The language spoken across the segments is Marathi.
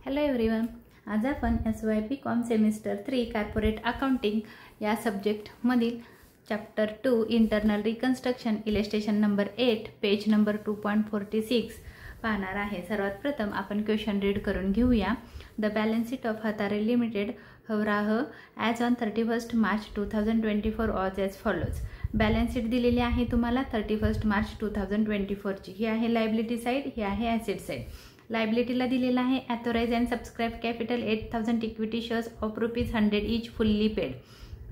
हॅलो एव्हरीवन, आज आपण SYP.com सेमिस्टर 3 कॉर्पोरेट अकाउंटिंग या सब्जेक्टमधील chapter 2 internal reconstruction illustration number 8 page number 2.46 पाहणार आहे। सर्वात प्रथम आपण क्वेश्चन रीड करून घेऊया। द बॅलन्स शीट ऑफ हतारे लिमिटेड हवराह as on 31 March 2024 as as follows. Balance sheet दिलेली आहे तुम्हाला 31 मार्च 2024 ची। ही आहे लायबिलिटी साइड, ही आहे ॲसेट साइड। लायबिलिटीला दिलेला आहे authorise and subscribe capital 8000 equity shares of ₹100 each fully paid.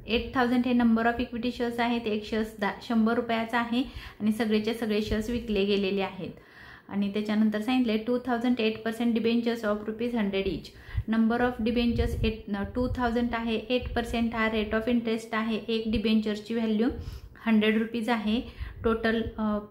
8000 हे नंबर ऑफ इक्विटी शेअर्स आहेत। एक शेअर्स 100 रुपयाचा आहे आणि सगळेचे सगळे शेअर्स विकले गेलेले आहेत। आणि त्याच्यानंतर सांगितले 2008% debentures of ₹100 each. Number of debentures 2000 आहे। 8% हा रेट ऑफ इंटरेस्ट आहे। एक डिबेंचरची व्हॅल्यू ₹100 आहे। टोटल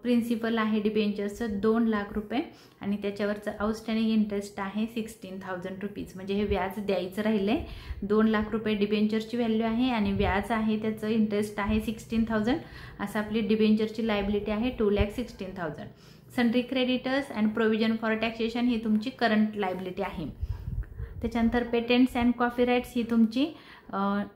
प्रिन्सिपल आहे डिबेंचर्सचं 2 लाख रुपये आणि त्याच्यावरचं आउटस्टँडिंग इंटरेस्ट आहे ₹16,000। म्हणजे हे व्याज द्यायचं राहिले। 2 लाख रुपये डिबेंचरची व्हॅल्यू आहे आणि व्याज आहे त्याचं इंटरेस्ट आहे 16,000। असं आपली डिबेंचरची लायबिलिटी आहे 2,16,000। Sundry creditors and provision for taxation ही तुमची करंट लायबिलिटी आहे। त्याच्यानंतर पेटेंट्स अँड कॉपीराइट्स ही तुमची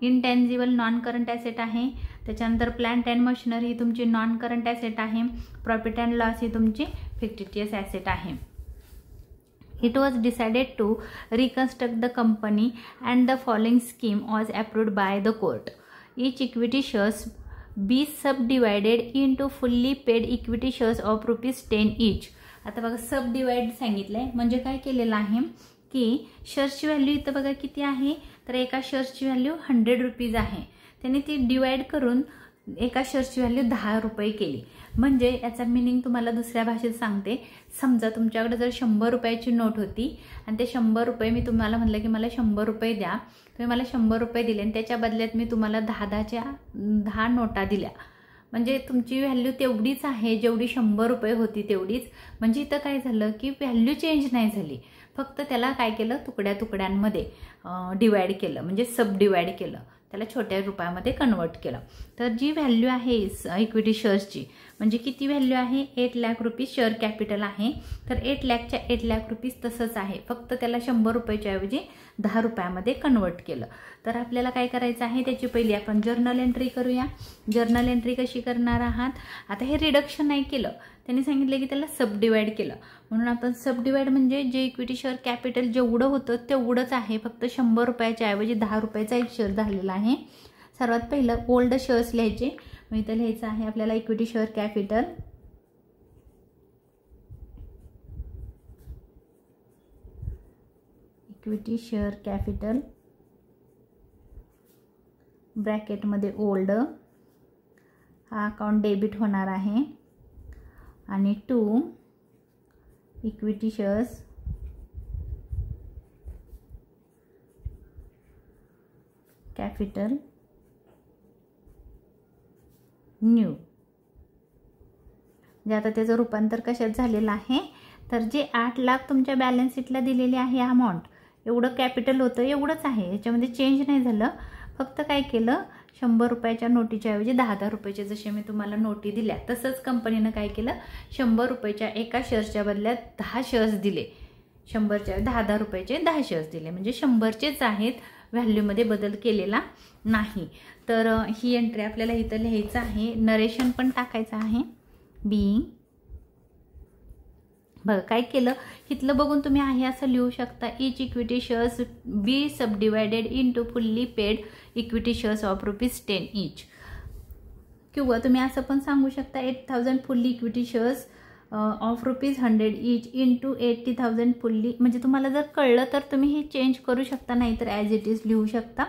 इनटँजिबल नॉन करंट ॲसेट आहे। त्याच्यानंतर प्लांट अँड मशिनरी ही तुमची नॉन करंट ॲसेट आहे। प्रॉफिट अँड लॉस ही तुमची फिक्टिशियस ॲसेट आहे। It was decided to reconstruct the company and the following scheme was approved by the court. Each equity shares be subdivided into fully paid equity shares of ₹10 each. आता बघा सब डिवाइड सांगितलंय म्हणजे काय केलेलं आहे की शेअर्सची व्हॅल्यू इथं बघा किती आहे, तर एका शेअर्सची व्हॅल्यू ₹100 आहे। त्याने ती डिवाइड करून एका शेअर्सची व्हॅल्यू ₹10 केली। म्हणजे याचा मिनिंग तुम्हाला दुसऱ्या भाषेत सांगते। समजा तुमच्याकडे जर 100 रुपयाची नोट होती आणि ते 100 रुपये मी तुम्हाला म्हटलं की मला 100 रुपये द्या, तुम्ही मला 100 रुपये दिले आणि त्याच्या बदल्यात मी तुम्हाला 10 नोटा दिल्या। म्हणजे तुमची व्हॅल्यू तेवढीच आहे जेवढी 100 रुपये होती तेवढीच। म्हणजे इथं काय झालं की व्हॅल्यू चेंज नाही झाली, फक्त त्याला काय केलं तुकड्या तुकड्यांमध्ये डिवाइड केलं, म्हणजे सब डिवाइड केलं, त्याला छोट्या रुपयामध्ये कन्वर्ट केलं। तर जी व्हॅल्यू आहे इक्विटी शेअर्सची म्हणजे किती व्हॅल्यू आहे 8 लाख रुपये शेअर कॅपिटल आहे। तर 8 लाखच्या 8 लाख रुपये तसंच आहे, फक्त त्याला 100 रुपयाच्या ऐवजी 10 रुपयामध्ये कन्वर्ट केलं। तर आपल्याला काय करायचं आहे त्याची पहिली आपण जर्नल एंट्री करूया। जर्नल एंट्री कशी करणार आहात, आता हे रिडक्शन नाही केलं, त्यांनी सांगितलं की त्याला सब डिवाइड केलं, म्हणून आपण सब डिवाइड म्हणजे जे इक्विटी शेअर कॅपिटल जेवढं होतं तेवढंच आहे, फक्त 100 रुपयाच्या ऐवजी 10 रुपयाचा एक शेअर झालेला आहे। सर्वात पहिलं ओल्ड शेअर्स लिहायचे, मग इथं लिहायचं आहे आपल्याला इक्विटी शेअर कॅपिटल ब्रॅकेटमध्ये ओल्ड हा अकाउंट डेबिट होणार आहे आणि 2 इक्विटी शेअर्स कॅपिटल न्यू। म्हणजे आता त्याचं रूपांतर कशात झालेलं आहे, तर जे 8 लाख तुमच्या बॅलन्स शीटला दिलेली आहे अमाऊंट एवढं कॅपिटल होतं एवढंच आहे, याच्यामध्ये चेंज नाही झालं। फक्त काय केलं 100 रुपयाच्या नोटीच्या ऐवजी 10 रुपयाचे जसे मी तुम्हाला नोटी दिल्या तसंच कंपनीनं काय केलं 100 रुपयाच्या एका शेअर्सच्या बदल्यात 10 शेअर्स दिले। 100च्या 10 रुपयाचे 10 शेअर्स दिले, म्हणजे 100चेच आहेत, व्हॅल्यूमध्ये बदल केलेला नाही। तर ही एंट्री आपल्याला इथं लिहायचं आहे। नरेशन पण टाकायचं आहे बी। बघा काय केलं इथलं बघून तुम्ही आहे असं लिहू शकता, each equity shares be subdivided into fully paid equity shares of ₹10 each. किंवा तुम्ही असं पण सांगू शकता 8000 fully equity shares of ₹100 each into 80,000 fully. म्हणजे तुम्हाला जर कळलं तर तुम्ही हे चेंज करू शकता, नाही तर ॲज इट इज लिहू शकता।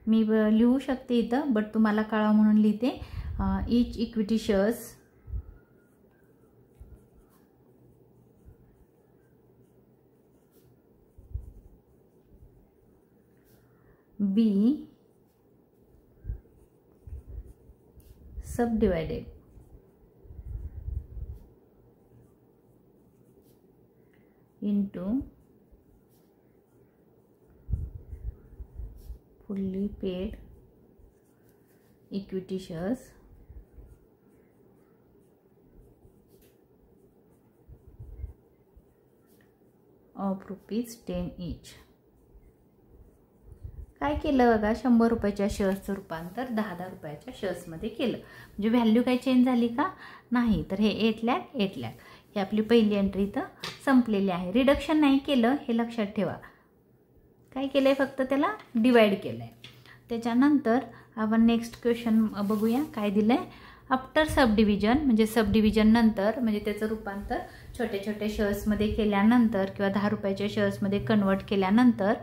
मी लिहू शकते इथं, बट तुम्हाला कळावं म्हणून लिहिते each equity shares be subdivided into fully paid equity shares of ₹10 each. काय केलं बघा, 100 रुपयाच्या शेअर्सचं रूपांतर 10 रुपयाच्या शेअर्समध्ये केलं. म्हणजे व्हॅल्यू काही चेंज झाली का? नाही. तर हे 8 लाख ही आपली पहिली एंट्री इथं संपलेली आहे. रिडक्शन नाही केलं हे लक्षात ठेवा. काय केलं आहे, फक्त त्याला डिवाइड केलं आहे. त्याच्यानंतर आपण नेक्स्ट क्वेश्चन बघूया. काय दिलं आहे, आफ्टर सब डिव्हिजन, म्हणजे सब डिव्हिजन नंतर, म्हणजे त्याचं रूपांतर छोटे छोटे शेअर्समध्ये केल्यानंतर किंवा 10 रुपयाच्या शेअर्समध्ये कन्वर्ट केल्यानंतर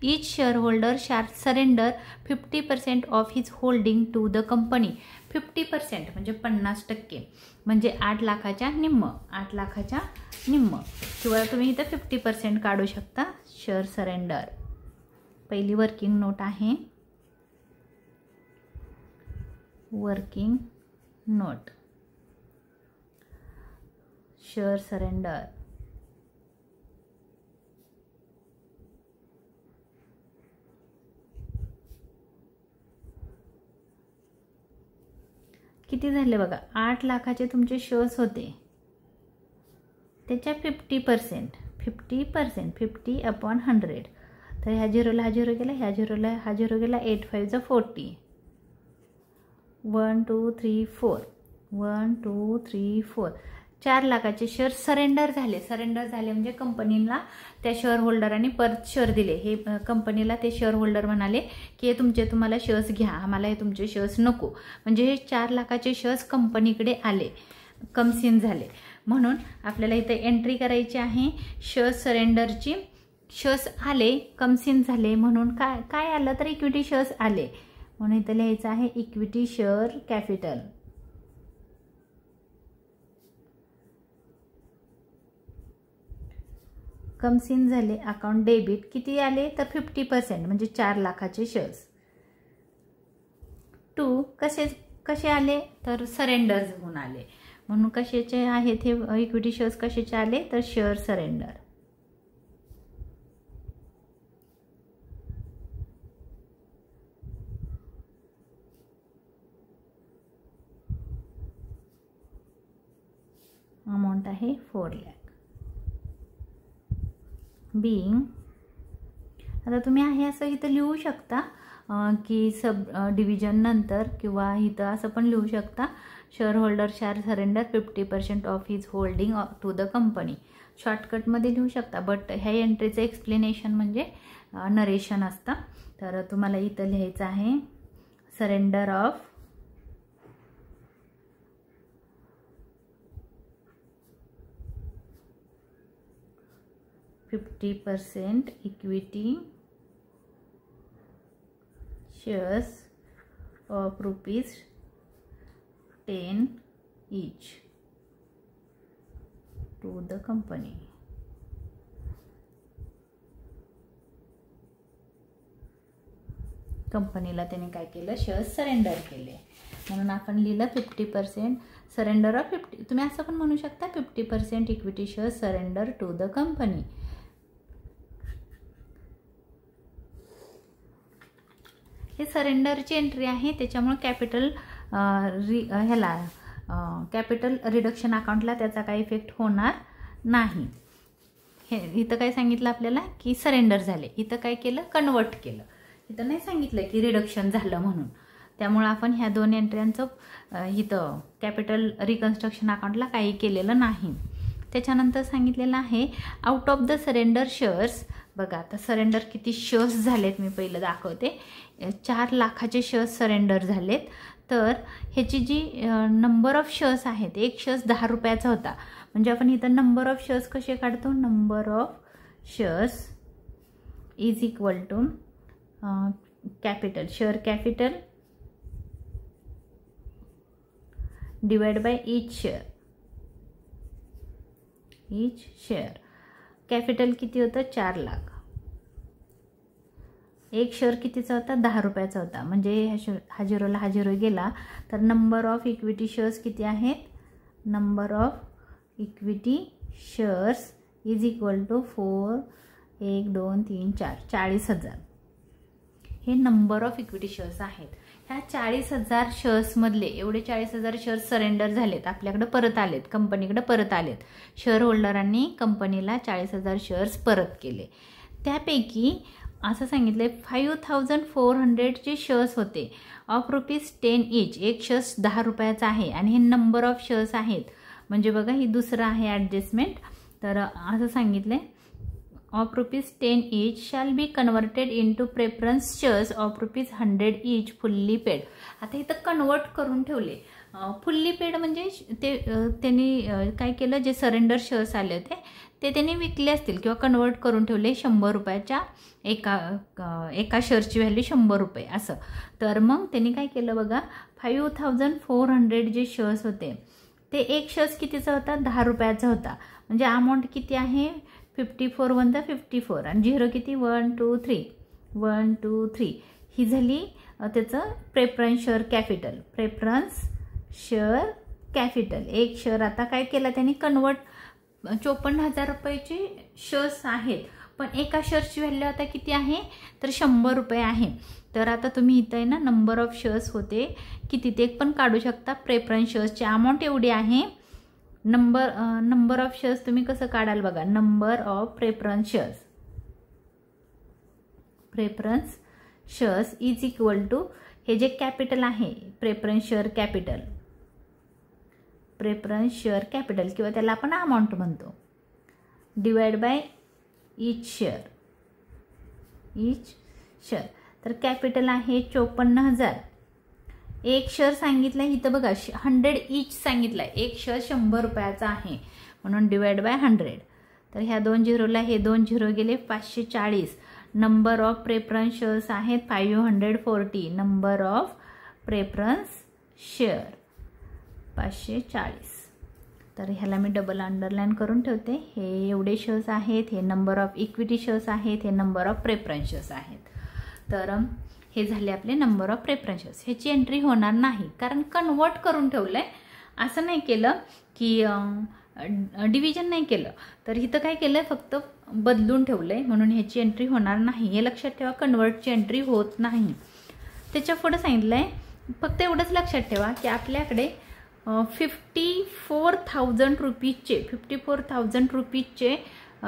each shareholder shall surrender 50% of his holding to the company. 50% म्हणजे 50%, म्हणजे 8 लाखाच्या निम्म, 8 लाखाच्या निम्म, किंवा तुम्ही इथं 50% काढू शकता. शेअर सरेंडर पहिली वर्किंग नोट आहे. Working note share surrender. किती झाले बघा, 8 लाखाचे तुमचे शेअर्स होते, त्याच्या 50%, 50/100. तर ह्या झिरोला हा झिरो गेला, ह्या झिरोला हा झिरो गेला. 8 5 40. 1 2 3 4, 1 2 3 4, 4 लाखाचे शेअर सरेंडर झाले. सरेंडर झाले म्हणजे कंपनीला त्या शेअर होल्डरांनी परत शेअर दिले. हे कंपनीला ते शेअर होल्डर म्हणाले की हे तुम्हाला शेअर्स घ्या, आम्हाला हे तुमचे शेअर्स नको. म्हणजे हे 4 लाखाचे शेअर्स कंपनीकडे आले, कमसिन झाले. म्हणून आपल्याला इथे एंट्री करायची आहे शेअर सरेंडरची. शेअर्स आले, कमसिन झाले, म्हणून काय आलं तर इक्विटी शेअर्स आले. म्हणून इथं लिहायचं आहे इक्विटी शेअर कॅपिटल. कमसिन झाले, अकाउंट डेबिट. किती आले तर 50%, म्हणजे 4 लाखाचे शेअर्स. 2 कसे आले तर सरेंडर होऊन आले. म्हणून कशाचे आहेत हे इक्विटी शेअर्स, कशाचे आले तर शेअर सरेंडर. अमाऊंट आहे 4 लाख. बीइंग, आता तुम्ही आहे असं इथं लिहू शकता की सब डिव्हिजन नंतर, किंवा इथं असं पण लिहू शकता shareholder shall surrender 50% of his holding to the company. शॉर्टकटमध्ये लिहू शकता, बट ह्या एंट्रीचं एक्सप्लेनेशन म्हणजे नरेशन असतं. तर तुम्हाला इथं लिहायचं आहे surrender of 50% equity shares of ₹10 each to the company. कंपनीला त्याने काय केलं, शेअर्स सरेंडर केले. म्हणून आपण लिहिलं 50% सरेंडर ऑफ 50. तुम्ही असं पण म्हणू शकता 50% equity shares surrender to the company. हे सरेंडरची एंट्री आहे, त्याच्यामुळे कॅपिटल कॅपिटल रिडक्शन अकाउंटला त्याचा काही इफेक्ट होणार नाही. हे इथं काय सांगितलं आपल्याला की सरेंडर झाले, इथं काय केलं कन्वर्ट केलं. इथं नाही सांगितलं की रिडक्शन झालं म्हणून. त्यामुळे आपण ह्या 2 एंट्र्यांचं इथं कॅपिटल रिकन्स्ट्रक्शन अकाउंटला काही केलेलं नाही. त्याच्यानंतर सांगितलेलं आहे out of the surrender shares. बघा आता सरेंडर किती शेअर्स झालेत मी पहिलं दाखवते. 4 लाखाचे शेअर्स सरेंडर झालेत. तर ह्याची जी नंबर ऑफ शेअर्स आहेत, एक शेअर्स 10 रुपयाचा होता. म्हणजे आपण इथं नंबर ऑफ शेअर्स कसे काढतो, number of shares is equal to capital, share capital divide by each share. Each share capital किती होतं 4 लाख. एक शेअर कितीचा होता 10 रुपयाचा होता. म्हणजे हा झिरोला हा झिरो गेला तर नंबर ऑफ इक्विटी शेअर्स किती आहेत, number of equity shares is equal to 4 1 2 3 4 40,000. हे नंबर ऑफ इक्विटी शेअर्स आहेत. ह्या 40,000 शेअर्समधले एवढे 40,000 शेअर्स सरेंडर झालेत, आपल्याकडे परत आलेत, कंपनीकडे परत आलेत. शेअर होल्डरांनी कंपनीला 40,000 शेअर्स परत केले. त्यापैकी असं सांगितलं 5,400 जे शेअर्स होते ऑफ ₹10 ईच, एक शेअर्स 10 रुपयाचा आहे आणि हे नंबर ऑफ शेअर्स आहेत. म्हणजे बघा ही दुसरं आहे ॲडजस्टमेंट. तर असं सांगितलं of ₹10 each shall be converted into preference shares of ₹100 each fully paid. आता इथं कन्वर्ट करून ठेवले. फुल्ली पेड म्हणजे ते त्यांनी काय केलं, जे सरेंडर शेअर्स आले होते ते त्यांनी विकले असतील किंवा कन्वर्ट करून ठेवले 100 रुपयाच्या एका शेअरची व्हॅल्यू 100 रुपये असं. तर मग त्यांनी काय केलं बघा, 5,400 जे शेअर्स होते ते एक शेअर्स कितीचा होता, 10 रुपयाचा होता. म्हणजे अमाऊंट किती आहे, 54 वन द 54 आणि 0 किती 1 2 3 1 2 3. ही झाली त्याचं preference share capital. Preference share capital एक शेअर आता काय केलं त्यांनी कन्वर्ट, 54,000 रुपयाचे शेअर्स आहेत पण एका शेअर्सची व्हॅल्यू आता किती आहे तर 100 रुपये आहे. तर आता तुम्ही इथं आहे ना नंबर ऑफ शेअर्स होते किती ते पण काढू शकता. प्रेफरन्स शेअर्सची अमाऊंट एवढी आहे. नंबर ऑफ शेअर्स तुम्ही कसं काढाल बघा, number of preference shares is equal to हे जे कॅपिटल आहे प्रेफरन्स शेअर कॅपिटल किंवा त्याला आपण अमाऊंट म्हणतो, डिवाइड बाय ईच शेअर. तर कॅपिटल आहे 54,000. एक शेअर सांगितलं इथं बघा 100 ईच सांगितलं, एक शेअर 100 रुपयाचा आहे म्हणून डिवाइड बाय 100. तर ह्या 2 झिरोला हे 2 झिरो गेले, 540. नंबर ऑफ प्रेफरन्स शेअर्स आहेत 540. Number of preference share 540. तर ह्याला मी डबल अंडरलाईन करून ठेवते. हे एवढे शेअर्स आहेत, हे नंबर ऑफ इक्विटी शेअर्स आहेत, हे नंबर ऑफ प्रेफरन्स शेअर्स आहेत. तर हे झाले आपले नंबर ऑफ प्रेफरन्स शेअर्स. ह्याची एंट्री होणार नाही कारण कन्वर्ट करून ठेवलं आहे. असं नाही केलं की डिव्हिजन नाही केलं, तर इथं काय केलं आहे फक्त बदलून ठेवलं आहे म्हणून ह्याची एंट्री होणार नाही. हे लक्षात ठेवा, कन्वर्टची एंट्री होत नाही. त्याच्या पुढे सांगितलं आहे फक्त एवढंच लक्षात ठेवा की आपल्याकडे 54,000 रुपीजचे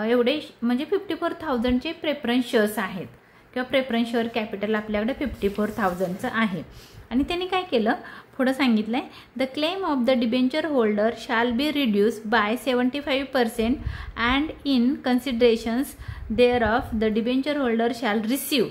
एवढे म्हणजे 54,000चे प्रेफरन्स शेअर्स आहेत किंवा प्रेफरन्स शेअर कॅपिटल आपल्याकडे 54,000चं आहे. आणि त्यांनी काय केलं पुढं सांगितलं आहे, the claim of the debenture holder shall be reduce by 75% and in considerations thereof the debenture holder shall receive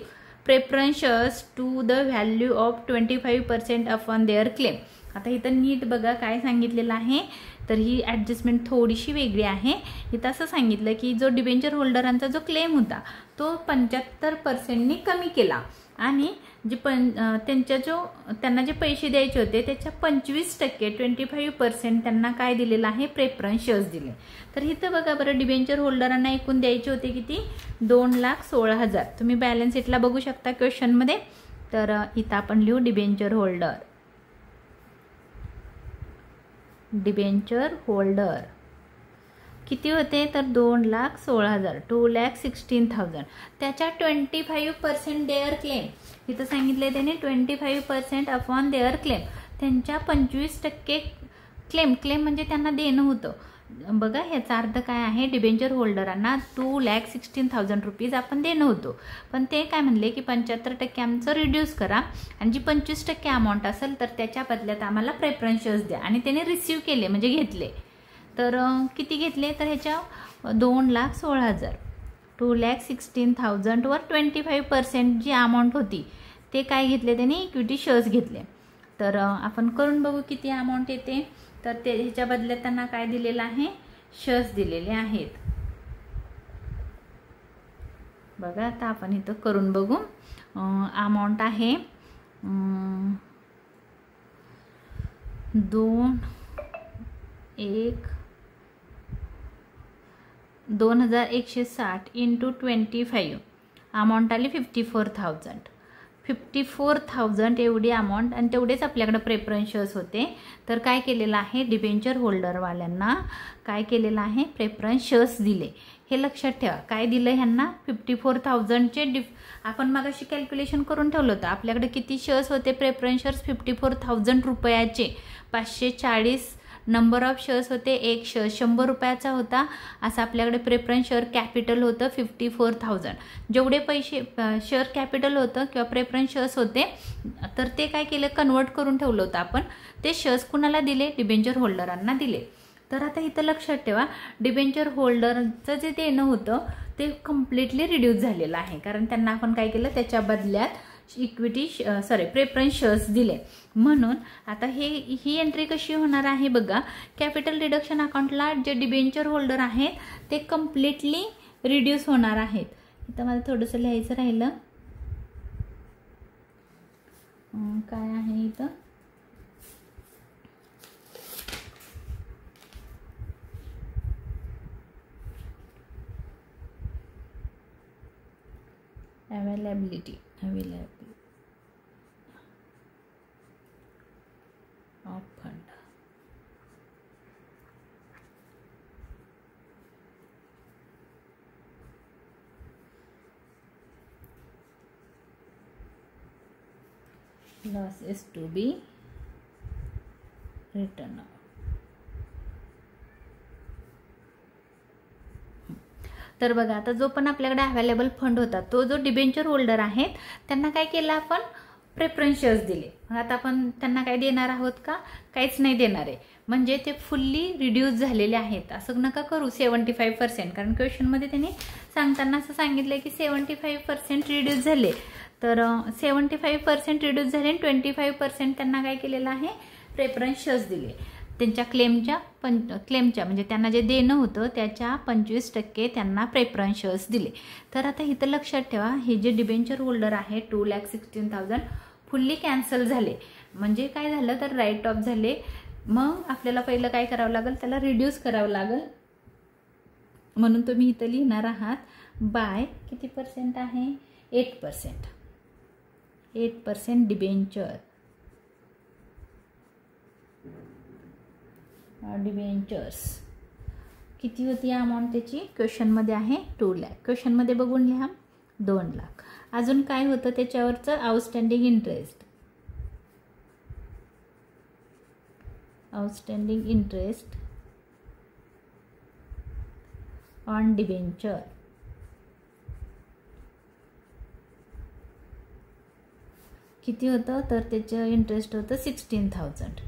preference shares to the value of 25% upon their claim. आता इथं नीट बघा काय सांगितलेलं आहे, तर ही ॲडजस्टमेंट थोडीशी वेगळी आहे. इथं असं सांगितलं की जो डिबेंचर होल्डरांचा जो क्लेम होता तो 75%नी कमी केला आणि जे त्यांना जे पैसे द्यायचे होते त्याच्या 25% 25% त्यांना काय दिलेलं आहे प्रेफरन्स शेअर्स दिले. तर इथं बघा बरं, डिबेंचर होल्डरांना एकूण द्यायचे होते किती 2,16,000. तुम्ही बॅलन्स शीटला बघू शकता क्वेश्चनमध्ये. तर इथं आपण लिहू डिबेंचर होल्डर किती होते तर 2,16,000 2,16,000. त्याच्या 25% देअर क्लेम इथं सांगितले त्याने 25% अपॉन देअर क्लेम. त्यांच्या 25% क्लेम म्हणजे त्यांना देणं होतं. बघा ह्याचा अर्थ काय आहे, डिबेंचर होल्डरांना 2,16,000 रुपीज आपण देणं होतं पण ते काय म्हणले की 75% आमचं रिड्यूस करा आणि जी 25% अमाऊंट असेल तर त्याच्या बदल्यात आम्हाला प्रेफरन्स शेअर्स द्या. आणि त्याने रिसीव केले म्हणजे घेतले. तर किती घेतले तर ह्याच्या 2,16,000 2,16,000 वर 25% जी अमाऊंट होती ते काय घेतले त्यांनी इक्विटी शेअर्स घेतले. तर आपण करून बघू किती अमाऊंट येते. तर ते ह्याच्या बदल्यात त्यांना काय दिलेलं आहे शेअर्स दिलेले आहेत. बघा आता आपण इथं करून बघू. अमाऊंट आहे 2,160 इंटू 25 अमाऊंट आली 54,000 एवढी अमाऊंट आणि तेवढेच आपल्याकडे प्रेफरन्स शेअर्स होते. तर काय केलेलं आहे डिबेंचर होल्डरवाल्यांना काय केलेलं आहे प्रेफरन्स शेअर्स दिले हे लक्षात ठेवा. काय दिलं ह्यांना 54,000चे आपण मागाशी कॅल्क्युलेशन करून ठेवलं होतं. आपल्याकडे किती शेअर्स होते प्रेफरन्स शेअर्स? 54,000 रुपयाचे. 540 नंबर ऑफ शेअर्स होते. एक शेअर 100 रुपयाचा होता. असं आपल्याकडे प्रेफरन्स शेअर कॅपिटल होतं 54,000. जेवढे पैसे शेअर कॅपिटल होतं किंवा प्रेफरन्स शेअर्स होते तर ते काय केलं, कन्वर्ट करून ठेवलं होतं आपण. ते शेअर्स कुणाला दिले? डिबेंचर होल्डरांना दिले. तर आता इथं लक्षात ठेवा, डिबेंचर होल्डरचं जे देणं होतं ते कम्प्लिटली रिड्यूस झालेलं आहे. कारण त्यांना आपण काय केलं, त्याच्या बदल्यात इक्विटी प्रेफरन्स शेअर्स दिले. म्हणून आता ही एंट्री कशी होणार आहे बघा. कॅपिटल रिडक्शन अकाउंटला जे डिबेंचर होल्डर आहेत ते कम्प्लिटली रिड्यूस होणार आहेत. इथं मला थोडंसं लिहायचं राहिलं. काय आहे इथं, availability of fund. Loss is to be written out. तर बघा, आता जो पण आपल्याकडे अवेलेबल फंड होता तो जो डिबेंचर होल्डर आहेत त्यांना काय केलं, आपण प्रेफरन्स शेअर्स दिले. मग आता आपण त्यांना काय देणार आहोत का? काहीच नाही देणार आहे. म्हणजे ते फुल्ली रिड्यूस झालेले आहेत. असं नका करू 75%, कारण क्वेश्चनमध्ये त्यांनी सांगताना असं सांगितलं की 75% रिड्यूस झाले. तर 75% रिड्यूस झाले आणि 25% त्यांना काय केलेलं आहे, प्रेफरन्स शेअर्स दिले. त्यांच्या क्लेमच्या म्हणजे त्यांना जे देणं होतं त्याच्या 25% त्यांना प्रेफरन्स शेअर्स दिले. तर आता इथं लक्षात ठेवा, हे जे डिबेंचर होल्डर आहे 2,16,000 फुल्ली कॅन्सल झाले. म्हणजे काय झालं तर राईट ऑफ झाले. मग आपल्याला पहिलं काय करावं लागेल, त्याला रिड्यूस करावं लागेल. म्हणून तुम्ही इथं लिहिणार आहात बाय किती पर्सेंट आहे, 8%. 8% डिबेंचर्स किती होती अमाऊंट त्याची? क्वेश्चनमध्ये आहे 2 लाख. क्वेश्चनमध्ये बघून लिहा 2 लाख. अजून काय होतं त्याच्यावरचं? Outstanding interest on debenture. किती होतं तर त्याचं इंटरेस्ट होतं 16,000.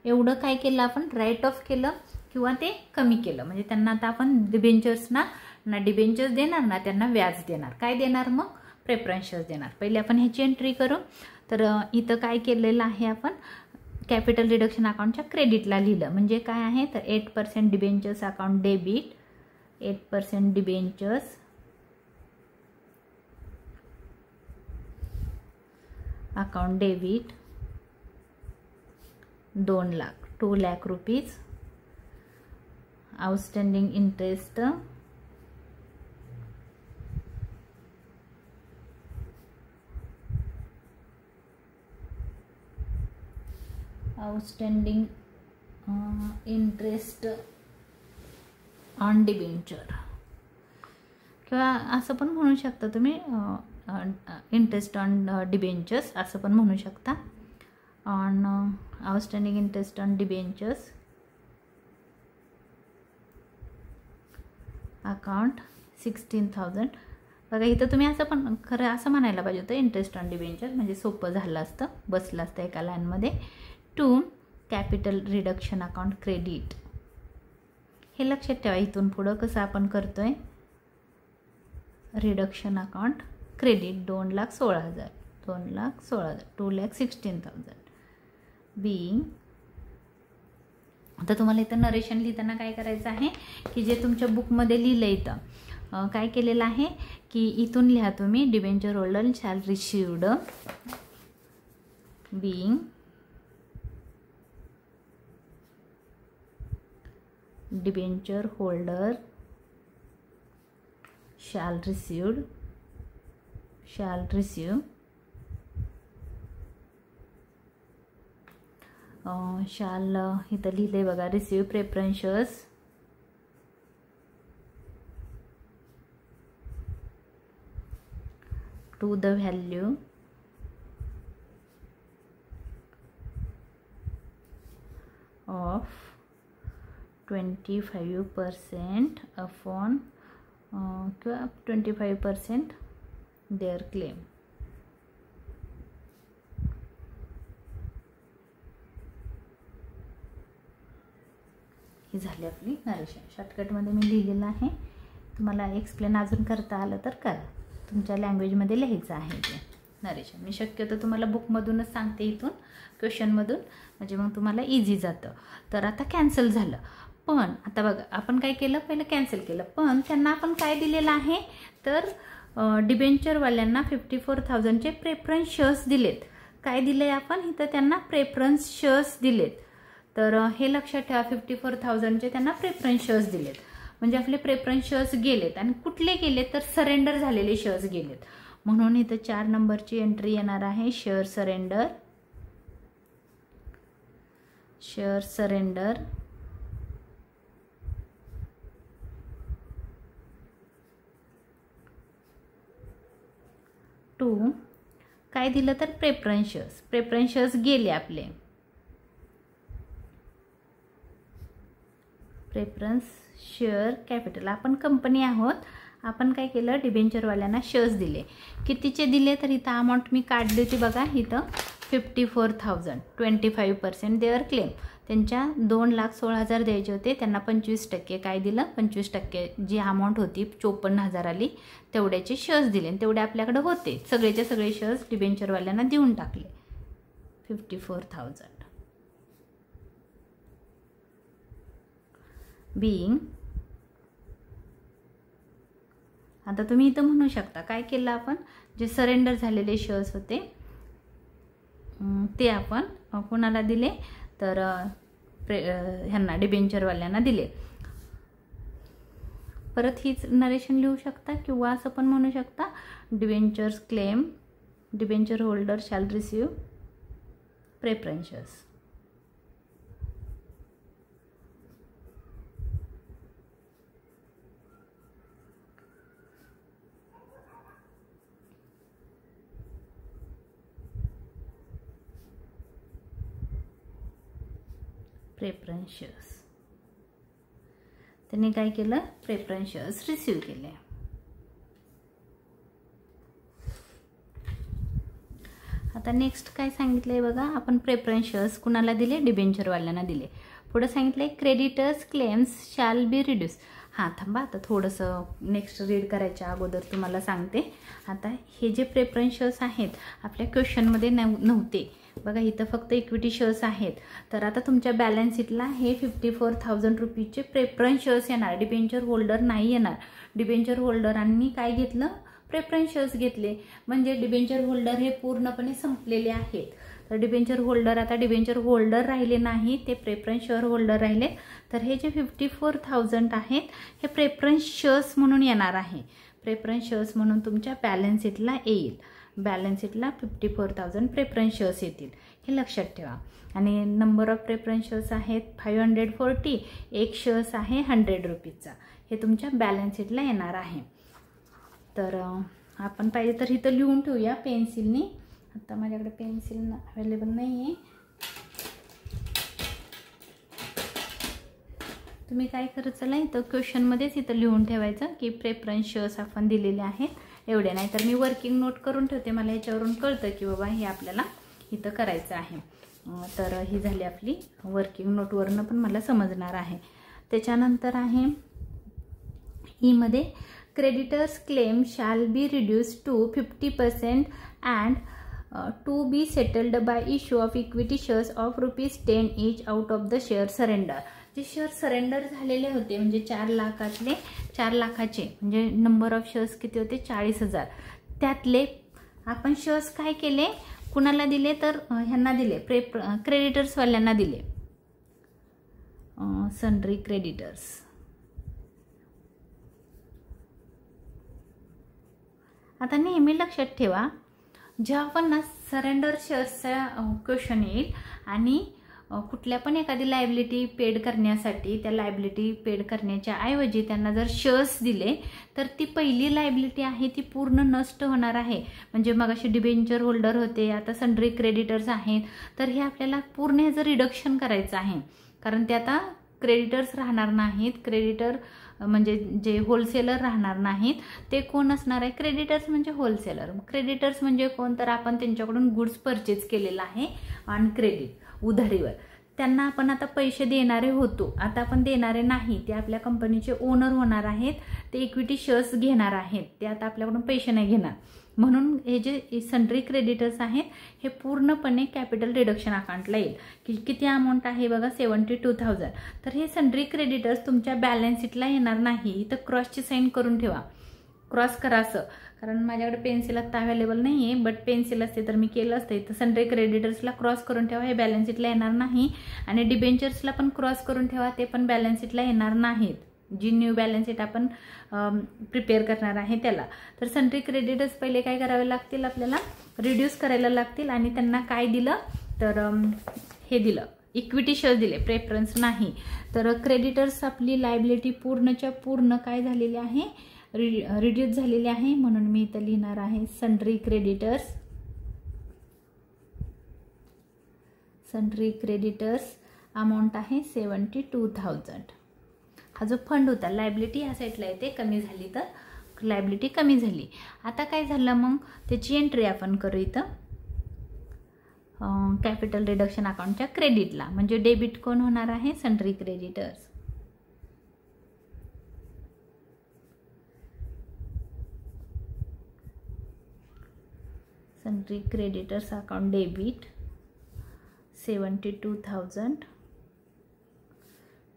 एवढं काय केलं आपण, राईट ऑफ केलं किंवा ते कमी केलं. म्हणजे त्यांना आता आपण डिबेंचर्सना ना डिबेंचर्स देणार ना त्यांना व्याज देणार. काय देणार मग? प्रेफरन्स शेअर्स देणार. पहिले आपण ह्याची एंट्री करू. तर इथं काय केलेलं आहे, आपण कॅपिटल रिडक्शन अकाउंटच्या क्रेडिटला लिहिलं. म्हणजे काय आहे तर 8% debentures account debit, 8% debentures account debit 2 lakh, 2 lakh rupees. Outstanding interest on debenture किंवा असं पण म्हणू शकता तुम्ही, इंटरेस्ट ऑन डिबेंचर्स असं पण म्हणू शकता. On outstanding interest on debentures account 16,000. बघा इथं तुम्ही असं पण खरं असं म्हणायला पाहिजे होतं इंटरेस्ट ऑन डिबेंचर, म्हणजे सोपं झालं असतं, बसलं असतं एका लाईनमध्ये. To capital reduction account credit. हे लक्षात ठेवा, इथून पुढं कसं आपण करतोय. Reduction account credit 2,16,000, 2,16,000 being. आता तुम्हाला इथं नरेशन लिहिताना काय करायचं आहे की जे तुमच्या बुकमध्ये लिहिलं इथं काय केलेलं आहे की इथून लिहा तुम्ही debenture holder shall received being debenture holder shall receive shall इथं लिहिले बघा, receive preference shares to the value of 25% upon 25% their claim. ही झाली आपली नरेशन. शॉर्टकटमध्ये मी लिहिलेलं आहे. तुम्हाला एक्सप्लेन अजून करता आलं तर करा. तुमच्या लँग्वेजमध्ये लिहायचं आहे ते नरेशन. मी शक्यतो तुम्हाला बुकमधूनच सांगते, इथून क्वेश्चनमधून, म्हणजे मग तुम्हाला इझी जातं. तर आता कॅन्सल झालं. पण आता बघा, आपण काय केलं, पहिलं कॅन्सल केलं, पण त्यांना आपण काय दिलेलं आहे, तर डिबेंचरवाल्यांना 54,000चे प्रेफरन्स शेअर्स दिलेत. काय दिले आपण इथं, त्यांना प्रेफरन्स शेअर्स दिलेत. तर हे लक्षात ठेवा, 54,000चे त्यांना प्रेफरन्स शेअर्स दिलेत. म्हणजे आपले प्रेफरन्स शेअर्स गेलेत. आणि कुठले गेलेत, तर सरेंडर झालेले शेअर्स गेलेत. म्हणून इथं 4 नंबरची एंट्री येणार आहे, share surrender. Share surrender to काय दिलं, तर प्रेफरन्स शेअर्स. प्रेफरन्स शेअर्स गेले आपले. प्रेफरन्स शेअर कॅपिटल, आपण कंपनी आहोत, आपण काय केलं, डिबेंचरवाल्यांना शेअर्स दिले. कितीचे दिले, तर इथं अमाऊंट मी काढली होती बघा, इथं 54,000, 25% देअर क्लेम. त्यांच्या 2,16,000 द्यायचे होते, त्यांना 25% काय दिलं, 25% जी अमाऊंट होती 54,000 आली, तेवढ्याचे शेअर्स दिले. आणि तेवढे आपल्याकडे होते, सगळेचे सगळे शेअर्स डिबेंचरवाल्यांना देऊन टाकले. 54,000 बीइंग. आता तुम्ही इथं म्हणू शकता, काय केलं आपण, जे सरेंडर झालेले शेअर्स होते ते आपण कोणाला दिले, तर ह्यांना डिबेंचरवाल्यांना दिले. परत हीच नरेशन लिहू शकता, किंवा असं पण म्हणू शकता, debentures claim, debenture holder shall receive preference shares. Preference shares त्यांनी काय केलं, प्रेफरन्स शेअर्स रिसीव केले. आता नेक्स्ट काय सांगितलंय बघा, आपण प्रेफरन्स शेअर्स कुणाला दिले, डिबेंचरवाल्यांना दिले. पुढे सांगितलंय creditors claims shall be reduce. हां थांबा, आता थोडंसं नेक्स्ट रीड करायच्या अगोदर तुम्हाला सांगते. आता हे जे प्रेफरन्स शेअर्स आहेत आपल्या क्वेश्चनमध्ये नव्हते बघा, इथं फक्त इक्विटी शेअर्स आहेत. तर आता तुमच्या बॅलन्स शीटला हे 54,000 रुपीजचे प्रेफरन्स शेअर्स येणार, डिबेंचर होल्डर नाही येणार. डिबेंचर होल्डरांनी काय घेतलं, प्रेफरन्स शेअर्स घेतले. म्हणजे डिबेंचर होल्डर हे पूर्णपणे संपलेले आहेत. तर डिबेंचर होल्डर आता डिबेंचर होल्डर राहिले नाही, ते प्रेफरन्स शेअर होल्डर राहिले. तर हे जे 54,000 आहेत हे प्रेफरन्स शेअर्स म्हणून येणार आहे. प्रेफरन्स शेअर्स म्हणून तुमच्या बॅलन्स शीटला येईल. बॅलन्स शीटला 54,000 प्रेफरन्स शेअर्स येतील, हे लक्षात ठेवा. आणि नंबर ऑफ प्रेफरन्स शेअर्स आहेत 540. एक शेअर्स आहे 100 रुपीजचा. हे तुमच्या बॅलन्स शीटला येणार आहे. तर आपण पाहिजे तर इथं लिहून ठेवूया पेन्सिलनी. आता माझ्याकडे पेन्सिल अवेलेबल नाही आहे. तुम्ही काय करत चला, इथं क्वेश्चनमध्येच इथं लिहून ठेवायचं की प्रेफरन्स शेअर्स आपण दिलेले आहेत एवढे. नाही तर मी वर्किंग नोट करून ठेवते, मला याच्यावरून कळतं की बाबा हे आपल्याला इथं करायचं आहे. तर ही झाली आपली वर्किंग नोटवरनं पण मला समजणार आहे. त्याच्यानंतर आहे ईमध्ये creditors claim shall be reduce to 50% and to be settled by issue of equity shares of ₹10 each out of the share surrender. जे शेअर सरेंडर झालेले होते म्हणजे 4 लाखातले 4 लाखाचे म्हणजे नंबर ऑफ शेअर्स किती होते 40,000. त्यातले आपण शेअर्स काय केले, कुणाला दिले, तर ह्यांना दिले, क्रेडिटर्सवाल्यांना दिले, सन्ड्री क्रेडिटर्स. आता नेहमी लक्षात ठेवा, जेव्हा पण ना सरेंडर शेअर्सचा क्वेश्चन येईल आणि कुठल्या पण एखादी लायबिलिटी पेड करण्यासाठी त्या लायबिलिटी पेड करण्याच्या ऐवजी त्यांना जर शेअर्स दिले तर ती पहिली लायबिलिटी आहे ती पूर्ण नष्ट होणार आहे. म्हणजे मग असे डिबेंचर होल्डर होते, आता सन्ड्री क्रेडिटर्स आहेत, तर हे आपल्याला पूर्ण ह्याचं रिडक्शन करायचं आहे. कारण ते आता क्रेडिटर्स राहणार नाहीत. क्रेडिटर म्हणजे जे होलसेलर राहणार नाहीत ते कोण असणार आहे? क्रेडिटर्स म्हणजे होलसेलर. क्रेडिटर्स म्हणजे कोण? तर आपण त्यांच्याकडून गुड्स परचेज केलेला आहे ऑन क्रेडिट, उधारीवर. त्यांना आपण आता पैसे देणारे होतो, आता आपण देणारे नाही. ते आपल्या कंपनीचे ओनर होणार आहेत, ते इक्विटी शेअर्स घेणार आहेत, ते आता आपल्याकडून पैसे नाही घेणार. म्हणून हे जे सन्ड्री क्रेडिटर्स आहेत हे पूर्णपणे कॅपिटल रिडक्शन अकाउंटला येईल. किती अमाऊंट आहे बघा? 72,000. तर हे सन्ड्री क्रेडिटर्स तुमच्या बॅलन्स शीटला येणार नाही. इथं क्रॉसची साईन करून ठेवा, क्रॉस करा असं. कारण माझ्याकडे पेन्सिल आता अवेलेबल नाही आहे, बट पेन्सिल असते तर मी केलं असतं. इथं सन्ड्री क्रेडिटर्सला क्रॉस करून ठेवा, हे बॅलन्स शीटला येणार नाही. आणि डिबेंचर्सला पण क्रॉस करून ठेवा, ते पण बॅलन्स शीटला येणार नाहीत. जी न्यू बॅलन्स शीट आपण प्रिपेअर करणार आहे त्याला. तर सन्ड्री क्रेडिटर्स पहिले काय करावे लागतील? आपल्याला रिड्यूस करायला लागतील. आणि त्यांना काय दिलं? तर हे दिलं, इक्विटी शेअर्स दिले, प्रेफरन्स नाही. तर क्रेडिटर्स आपली लायबिलिटी पूर्णच्या पूर्ण काय झालेली आहे? रिड्यूस झालेली आहे. म्हणून मी इथं लिहिणार आहे sundry creditors. Sundry creditors amount आहे 72,000. हा जो फंड होता, लायबिलिटी ह्या साईडला येते, कमी झाली तर लायबिलिटी कमी झाली. आता काय झालं मग? त्याची एंट्री आपण करू इथं कॅपिटल रिडक्शन अकाउंटच्या क्रेडिटला. म्हणजे डेबिट कोण होणार आहे? Sundry creditors. Sundry creditors account debit 72,000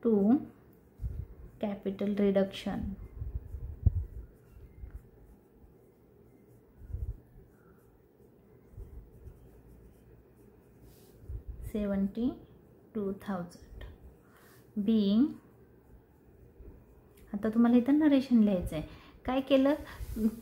to capital reduction. Being. आता तुम्हाला इथं नरेशन लिहायचं आहे. काय केलं?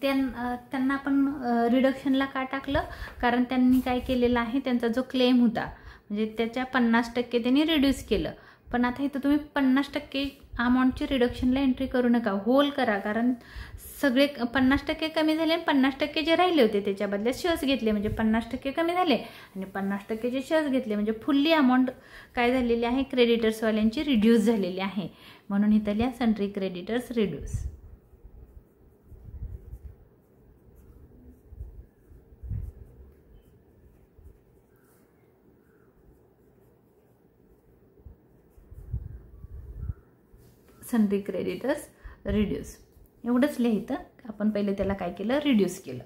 त्यांना आपण रिडक्शनला का टाकलं? कारण त्यांनी काय केलेलं आहे, त्यांचा जो क्लेम होता म्हणजे त्याच्या 50% त्यांनी रिड्यूस केलं. पण आता इथं तुम्ही 50% अमाऊंटची रिडक्शनला एंट्री करू नका, होल करा. कारण सगळे 50% कमी झाले आणि 50% जे राहिले होते त्याच्या बदल्यात शेअर्स घेतले, म्हणजे 50% कमी झाले आणि 50% जे शेअर्स घेतले, म्हणजे फुल्ली अमाऊंट काय झालेली आहे? क्रेडिटर्सवाल्यांची रिड्यूस झालेली आहे. म्हणून इथं लिहा sundry creditors reduce. Sundry creditors reduce एवढंच लिहायचं. आपण पहिले त्याला काय केलं? रिड्यूस केलं.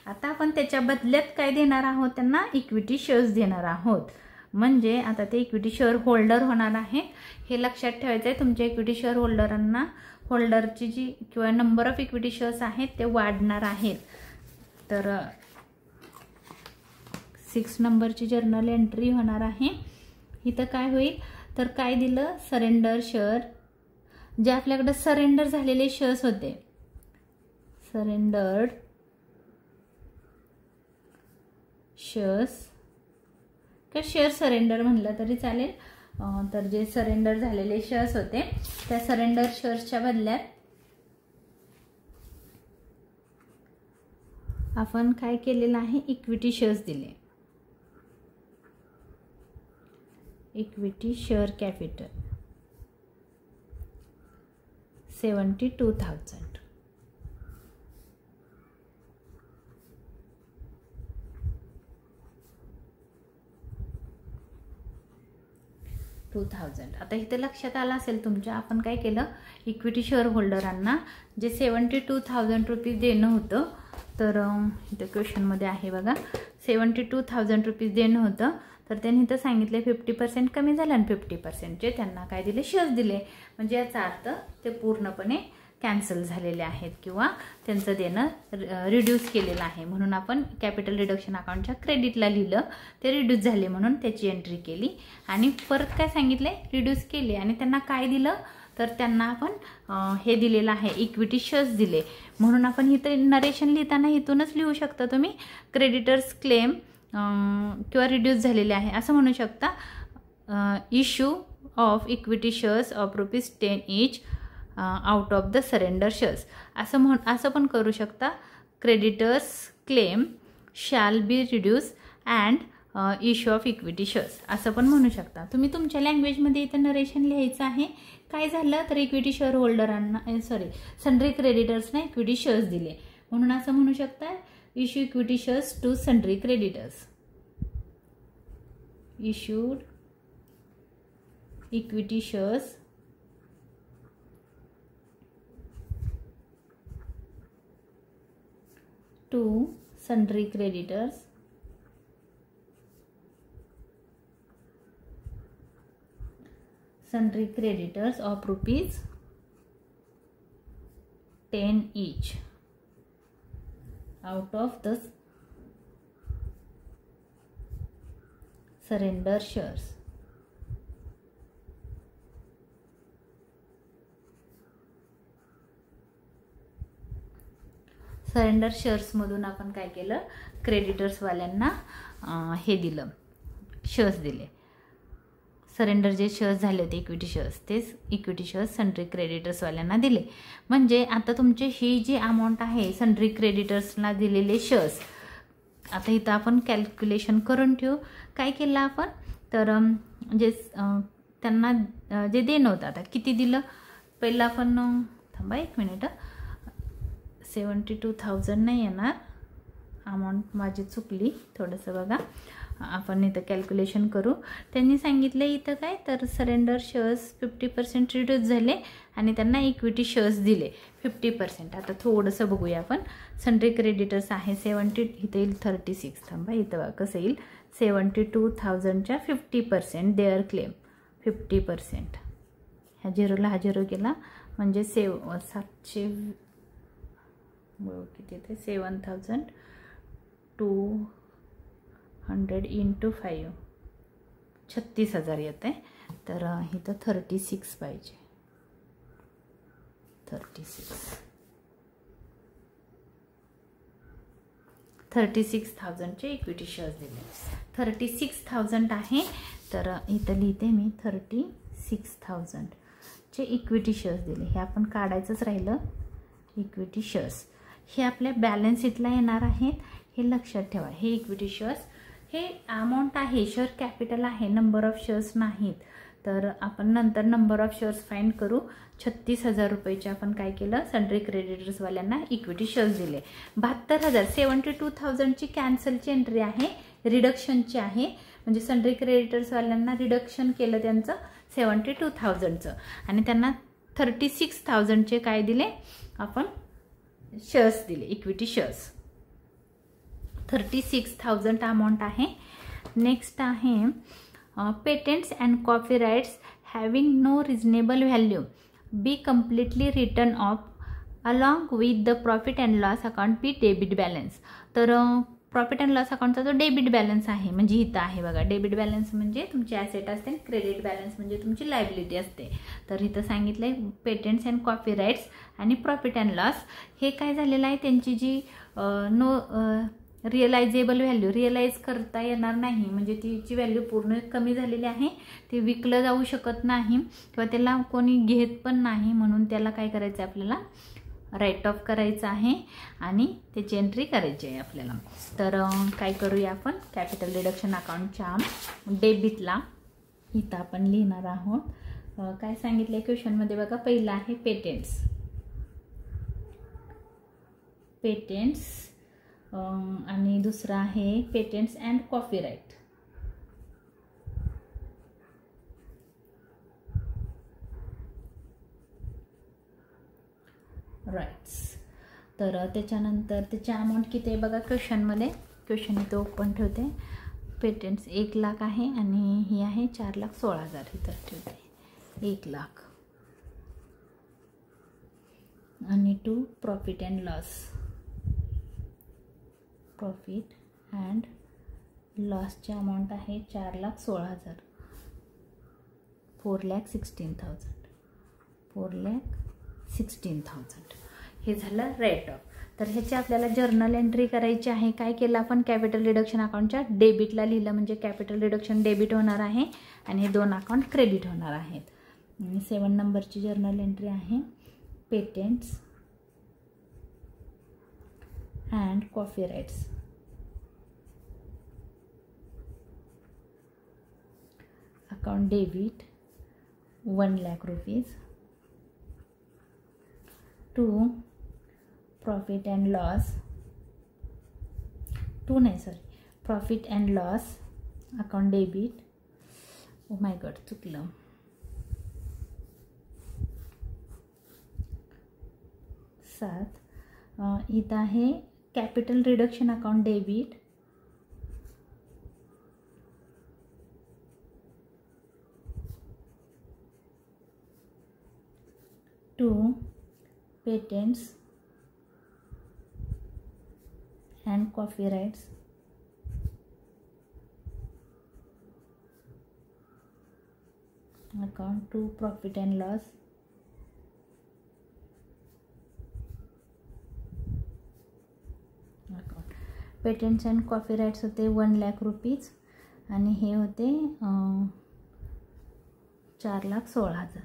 आता आपण त्याच्या बदल्यात काय देणार आहोत? त्यांना इक्विटी शेअर्स देणार आहोत. म्हणजे आता ते इक्विटी शेअर होल्डर होणार आहे. हे लक्षात ठेवायचं आहे. तुमच्या इक्विटी शेअर होल्डरांना होल्डरची जी किंवा नंबर ऑफ इक्विटी शेअर्स आहेत ते वाढणार आहेत. तर 6 नंबरची जर्नल एंट्री होणार आहे. इथं काय होईल? तर काय दिलं? Surrender share. जे आपल्याकडे सरेंडर झालेले शेअर्स होते, सरेंडर्ड शेअर्स किंवा शेअर सरेंडर म्हणलं तरी चालेल. तर जे सरेंडर झालेले शेअर्स होते त्या सरेंडर शेअर्सच्या बदल्यात आपण काय केलेलं आहे? इक्विटी शेअर्स दिले. Equity share capital 72,000. आता इथे लक्षात आलं असेल तुमच्या, आपण काय केलं? इक्विटी शेअर होल्डरांना जे 72,000 रुपीज देणं होतं, तर इथं क्वेश्चनमध्ये आहे बघा, 72,000 रुपीज देणं होतं. तर त्यांनी इथं सांगितले 50% कमी झालं आणि 50%चे त्यांना काय दिले? शेअर्स दिले. म्हणजे याचा अर्थ ते पूर्णपणे कॅन्सल झालेले आहेत किंवा त्यांचं देणं रिड्यूस केलेलं आहे. म्हणून आपण कॅपिटल रिडक्शन अकाउंटच्या क्रेडिटला लिहिलं, ते रिड्यूस झाले म्हणून त्याची एंट्री केली. आणि परत काय सांगितले? रिड्यूस केले. आणि त्यांना काय दिलं? तर त्यांना आपण हे दिलेलं आहे, इक्विटी शेअर्स दिले. म्हणून आपण इथं नरेशन लिहिताना इथूनच लिहू शकता तुम्ही, क्रेडिटर्स क्लेम किंवा रिड्यूस झालेले आहे असं म्हणू शकता. Issue of equity shares of ₹10 each out of the surrender shares. असं पण करू शकता. Creditors claim shall be reduce and issue of equity shares असं पण म्हणू शकता तुम्ही. तुमच्या लँग्वेजमध्ये इथं नरेशन लिहायचं आहे. काय झालं तर इक्विटी शेअर होल्डरांना सन्ड्री क्रेडिटर्सना इक्विटी शेअर्स दिले म्हणून असं म्हणू शकता issue equity shares to sundry creditors. Issued equity shares to sundry creditors of ₹10 each out of the surrender shares. सरेंडर शेअर्स मधून आपण काय केलं क्रेडिटर्स वाल्यांना हे दिलं शेअर्स दिले. सरेंडर जे शेअर्स झाले होते इक्विटी शेअर्स तेच इक्विटी शेअर्स सन्ड्री क्रेडिटर्सवाल्यांना दिले. म्हणजे आता तुमची ही जी अमाऊंट आहे सन्ड्री क्रेडिटर्सला दिलेले शेअर्स आता इथं आपण कॅल्क्युलेशन करून ठेवू. काय केलं आपण तर जे त्यांना जे देणं होतं आता किती दिलं पहिलं आपण थांबा एक मिनिट 72,000 नाही येणार अमाऊंट माझी चुकली थोडंसं बघा. आपण इथं कॅल्क्युलेशन करू. त्यांनी सांगितलं इथं काय तर सरेंडर शेअर्स 50% रिड्यूस झाले आणि त्यांना इक्विटी शेअर्स दिले 50%. आता थोडंसं बघूया आपण. सन्ड्री क्रेडिटर्स आहे 70 इथं येईल 36 थांबा इथं बघा कसं येईल 72,000च्या 50% देअर क्लेम 50%. ह्या झिरोला हा झिरो गेला म्हणजे 700 किती येते 7,200 इंटू 5 36,000 येते. तर इथं 36 पाहिजे 36,000चे इक्विटी शेअर्स दिले. 36,000 आहे तर इथं लिहिते मी 36,000चे इक्विटी शेअर्स दिले. हे आपण काढायचंच राहिलं इक्विटी शेअर्स. हे आपल्या बॅलन्स शीटला येणार आहेत हे लक्षात ठेवा. हे इक्विटी शेअर्स हे अमाऊंट आहे शेअर कॅपिटल आहे नंबर ऑफ शेअर्स नाहीत. तर आपण नंतर नंबर ऑफ शेअर्स फाइंड करू. 36,000 रुपयाचे आपण काय केलं सन्ड्री क्रेडिटर्सवाल्यांना इक्विटी शेअर्स दिले. 72,000 72,000ची कॅन्सलची एंट्री आहे रिडक्शनची आहे म्हणजे सन्ड्री क्रेडिटर्सवाल्यांना रिडक्शन केलं त्यांचं 72,000चं आणि त्यांना 36,000चे काय दिले आपण शेअर्स दिले इक्विटी शेअर्स. 36,000 अमाऊंट आहे. नेक्स्ट आहे patents and copyrights having no reasonable value be completely written off along with the profit and loss account be debit balance. तर प्रॉफिट अँड लॉस अकाउंटचा जो डेबिट बॅलन्स आहे म्हणजे इथं आहे बघा डेबिट बॅलन्स म्हणजे तुमची ॲसेट असते आणि क्रेडिट बॅलन्स म्हणजे तुमची लायबिलिटी असते. तर इथं सांगितलं आहे पेटेंट्स अँड कॉपीराइट्स आणि प्रॉफिट अँड लॉस हे काय झालेलं आहे त्यांची जी नो रिअलायझेबल व्हॅल्यू रिअलाइज करता येणार नाही म्हणजे तिची व्हॅल्यू पूर्ण कमी झालेली आहे. ते विकलं जाऊ शकत नाही किंवा त्याला कोणी घेत पण नाही म्हणून त्याला काय करायचं आहे आपल्याला राईट ऑफ करायचं आहे आणि त्याची एंट्री करायची आहे आपल्याला. तर काय करूया आपण कॅपिटल रिडक्शन अकाउंटच्या डेबिटला इथं आपण लिहिणार आहोत. काय सांगितलं क्वेश्चनमध्ये बघा पहिला आहे पेटेंट्स आणि दुसरा आहे पेटेंट्स अँड कॉपीराइट. राईट्स. तर त्याच्यानंतर त्याची अमाऊंट किती आहे बघा क्वेश्चनमध्ये. क्वेश्चन इथं ओपन ठेवते. पेटेंट्स 1 लाख आहे आणि ही आहे 4,16,000 इथं ठेवते 1 लाख. आणि टू प्रॉफिट अँड लॉसची अमाऊंट आहे 4,16,000 4,16,000 हे झालं रेट ऑफ. तर ह्याची आपल्याला जर्नल एंट्री करायची आहे. काय केलं आपण, कॅपिटल रिडक्शन अकाउंटच्या डेबिटला लिहिलं, म्हणजे कॅपिटल रिडक्शन डेबिट होणार आहे आणि हे 2 अकाउंट क्रेडिट होणार आहेत. 7 नंबरची जर्नल एंट्री आहे, patents and copyrights. Account debit 1 lakh rupees to profit and loss, profit and loss account debit. Oh my God, चुकलं. इथं आहे capital reduction account debit to patents and copyrights account to profit and loss account. Patents and copyrights होते 1 लाख रुपीज आणि हे होते 4,16,000,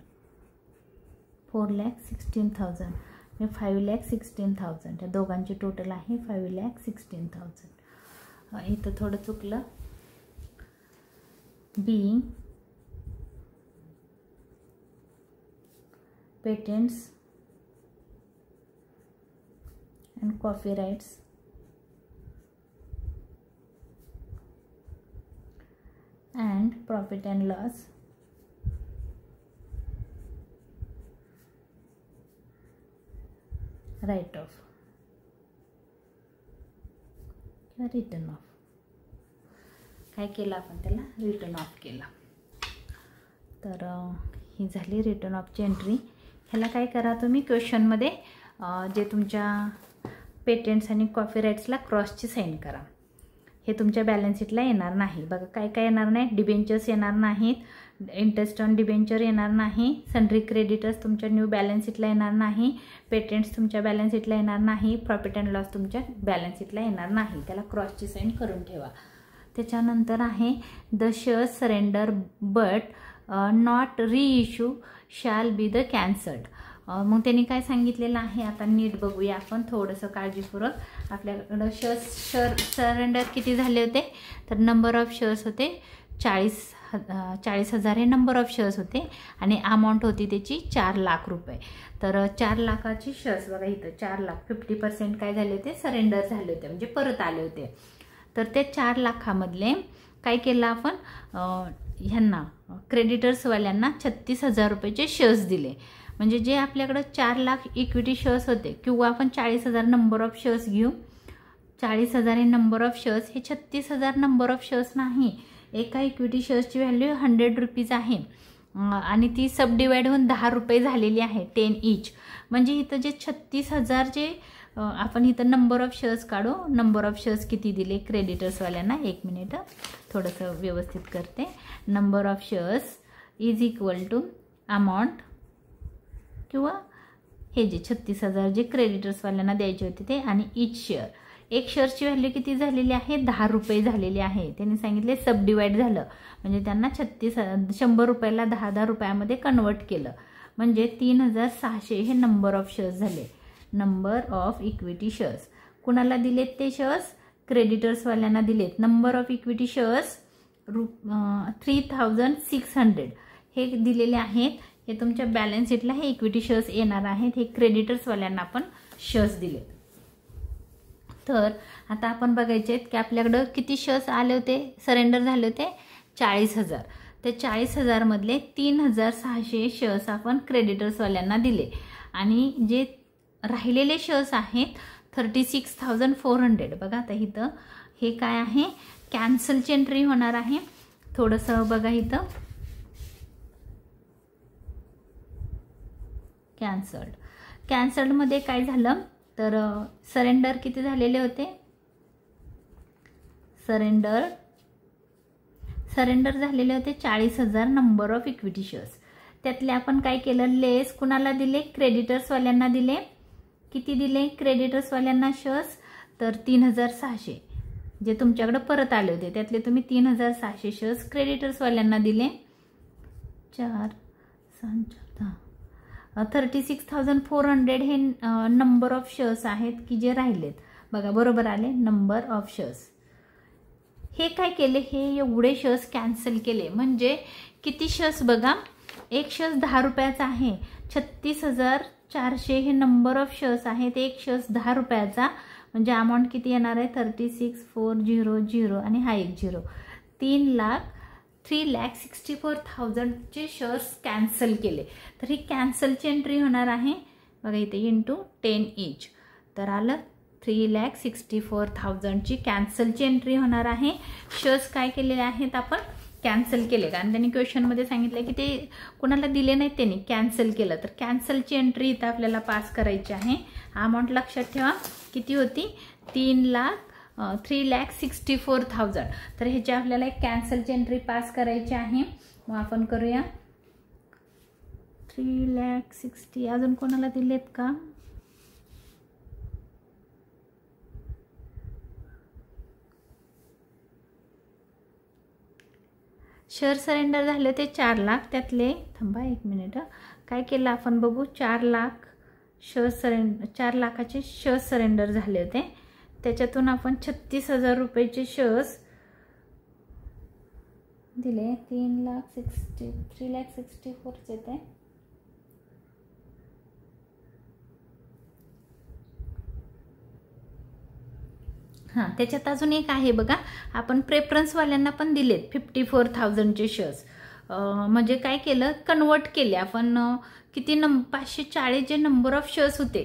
4,16,000, 5,16,000. त्या दोघांची टोटल आहे 5,16,000. इथं थोडं चुकलं. B patents and copyrights and profit and loss write off किंवा रिटर्न ऑफ. काय केलं आपण, त्याला रिटर्न ऑफ केला. तर ही झाली रिटर्न ऑफची एंट्री. ह्याला काय करा तुम्ही, क्वेश्चनमध्ये जे तुमच्या पेटेंट्स आणि कॉपीराइट्सला क्रॉसची साईन करा. हे तुमच्या बॅलन्स शीटला येणार नाही. बघा काय काय येणार नाही, डिबेंचर्स येणार नाहीत, इंटरेस्ट ऑन डिबेंचर येणार नाही, सन्ड्री क्रेडिटर्स तुमच्या न्यू बॅलन्स शीटला येणार नाही, पेटेंट्स तुमच्या बॅलन्स शीटला येणार नाही, प्रॉफिट अँड लॉस तुमच्या बॅलन्स शीटला येणार नाही. त्याला क्रॉसची साईन करून ठेवा. त्याच्यानंतर आहे the shares surrender but not reissue shall be the cancelled. मग त्यांनी काय सांगितलेलं आहे आता नीट बघूया आपण थोडंसं काळजीपूर्वक. आपल्याकडं शेअर सरेंडर किती झाले होते, तर नंबर ऑफ शेअर्स होते 40,000 हे नंबर ऑफ शेअर्स होते आणि अमाऊंट होती त्याची 4 लाख रुपये. तर 4 लाखाची शेअर्स बघा इथं 4 लाख 50% काय झाले होते, सरेंडर झाले होते, म्हणजे परत आले होते. तर ते 4 लाखामधले काय केलं आपण, ह्यांना क्रेडिटर्सवाल्यांना 36,000 रुपयाचे शेअर्स दिले. म्हणजे जे आपल्याकडं 4 लाख इक्विटी शेअर्स होते, किंवा आपण 40,000 नंबर ऑफ शेअर्स घेऊ, 40,000 हे नंबर ऑफ शेअर्स, हे 36,000 नंबर ऑफ शेअर्स नाही. एका इक्विटी शेअर्सची व्हॅल्यू 100 रुपीज आहे आणि ती सब डिवाइड होऊन 10 रुपये झालेली आहे, 10 ईच. म्हणजे इथं जे 36,000 जे आपण इथं नंबर ऑफ शेअर्स काढू. नंबर ऑफ शेअर्स किती दिले क्रेडिटर्सवाल्यांना, 1 मिनिट थोडंसं व्यवस्थित करते. Number of shares is equal to amount, किंवा हे जे 36,000 जे क्रेडिटर्सवाल्यांना द्यायचे होते ते, आणि ईच शेअर. एक शेअरची व्हॅल्यू किती झालेली आहे, 10 रुपये झालेली आहे. त्यांनी सांगितले सब डिवाइड झालं, म्हणजे त्यांना 100 रुपयाला 10 रुपयामध्ये कन्वर्ट केलं, म्हणजे 3,600 हे नंबर ऑफ शेअर्स झाले. नंबर ऑफ इक्विटी शेअर्स कुणाला दिलेत ते शेअर्स, क्रेडिटर्सवाल्यांना दिलेत. नंबर ऑफ इक्विटी शेअर्स 3,600 हे दिलेले आहेत. हे तुमच्या बॅलन्स शीटला हे इक्विटी शेअर्स येणार आहेत. हे क्रेडिटर्सवाल्यांना आपण शेअर्स दिले. तर आता आपण बघायचे की आपल्याकडं किती शेअर्स आले होते, सरेंडर झाले होते 40,000. त्या 40,000 मधले 3,600 शेअर्स आपण क्रेडिटर्सवाल्यांना दिले, आणि जे राहिलेले शेअर्स आहेत 36,400. बघा आता इथं हे काय आहे, कॅन्सलची एंट्री होणार आहे. थोडंसं बघा इथं कॅन्सल्डमध्ये काय झालं, तर सरेंडर किती झालेले होते, सरेंडर झालेले होते 40,000 नंबर ऑफ इक्विटी शेअर्स. त्यातले आपण काय केलं, लेस कुणाला दिले, क्रेडिटर्सवाल्यांना दिले किती दिले क्रेडिटर्सवाल्यांना शेअर्स, तर 3600 जे तुमच्याकडे परत आले होते त्यातले तुम्ही 3600 शेअर्स क्रेडिटर्सवाल्यांना दिले. 4 36,400 हे नंबर ऑफ शेअर्स आहेत की जे राहिलेत. बघा बरोबर आले नंबर ऑफ शेअर्स. हे काय केले, हे एवढे शेअर्स कॅन्सल केले. म्हणजे किती शेअर्स बघा, एक शेअर्स 10 रुपयाचा आहे, 36,400 हे नंबर ऑफ शेअर्स आहेत. एक शेअर्स 10 रुपयाचा म्हणजे अमाऊंट किती येणार आहे 36,400 आणि हा एक 0, 3,64,000 चे शेअर्स कॅन्सल केले. तर ही कॅन्सलची एंट्री होणार आहे बघा इथे इंटू 10 ईच, तर आलं 3,64,000 ची कॅन्सलची एंट्री होणार आहे. शेअर्स काय केलेले आहेत आपण कॅन्सल केले, कारण त्यांनी क्वेश्चनमध्ये सांगितलं की ते कोणाला दिले नाहीत त्यांनी कॅन्सल केलं. तर कॅन्सलची एंट्री इथं आपल्याला पास करायची आहे. अमाऊंट लक्षात ठेवा किती होती 3,64,000. तर ह्याची आपल्याला एक कॅन्सलची एंट्री पास करायची आहे. मग आपण करूया 3,60,000. अजून कोणाला दिलेत का, शेअर सरेंडर झाले होते 4 लाख, त्यातले थांबा 1 मिनिट काय केलं आपण बघू. 4 लाख शेअर सरेंडर, 4 लाखाचे शेअर सरेंडर झाले होते. त्याच्यातून आपण 36,000 रुपयाचे शेअर्स दिले. 3,64,000 येते. हां त्याच्यात अजून एक आहे बघा, आपण प्रेफरन्सवाल्यांना पण दिलेत 54,000 चे शेअर्स. म्हणजे काय केलं कन्वर्ट केले आपण. किती 540 जे नंबर ऑफ शेअर्स होते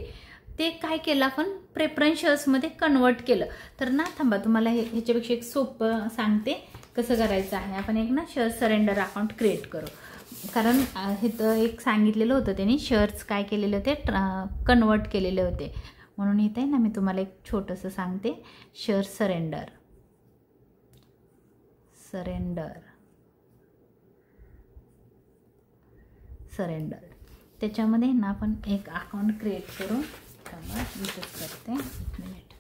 ते काय केलं आपण प्रेफरन्स शेअर्समध्ये कन्वर्ट केलं. तर ना थांबा तुम्हाला ह्याच्यापेक्षा एक सोपं सांगते कसं करायचं आहे. आपण एक ना शेअर सरेंडर अकाउंट क्रिएट करू, कारण हे तर एक सांगितलेलं होतं त्यांनी शेअर्स काय केलेले होते कन्वर्ट केलेले होते. म्हणून इथे ना मी तुम्हाला एक छोटंसं सांगते. शेअर सरेंडर त्याच्यामध्ये ना आपण एक अकाउंट क्रिएट करू. थांबा इथेच करते 1 मिनिट.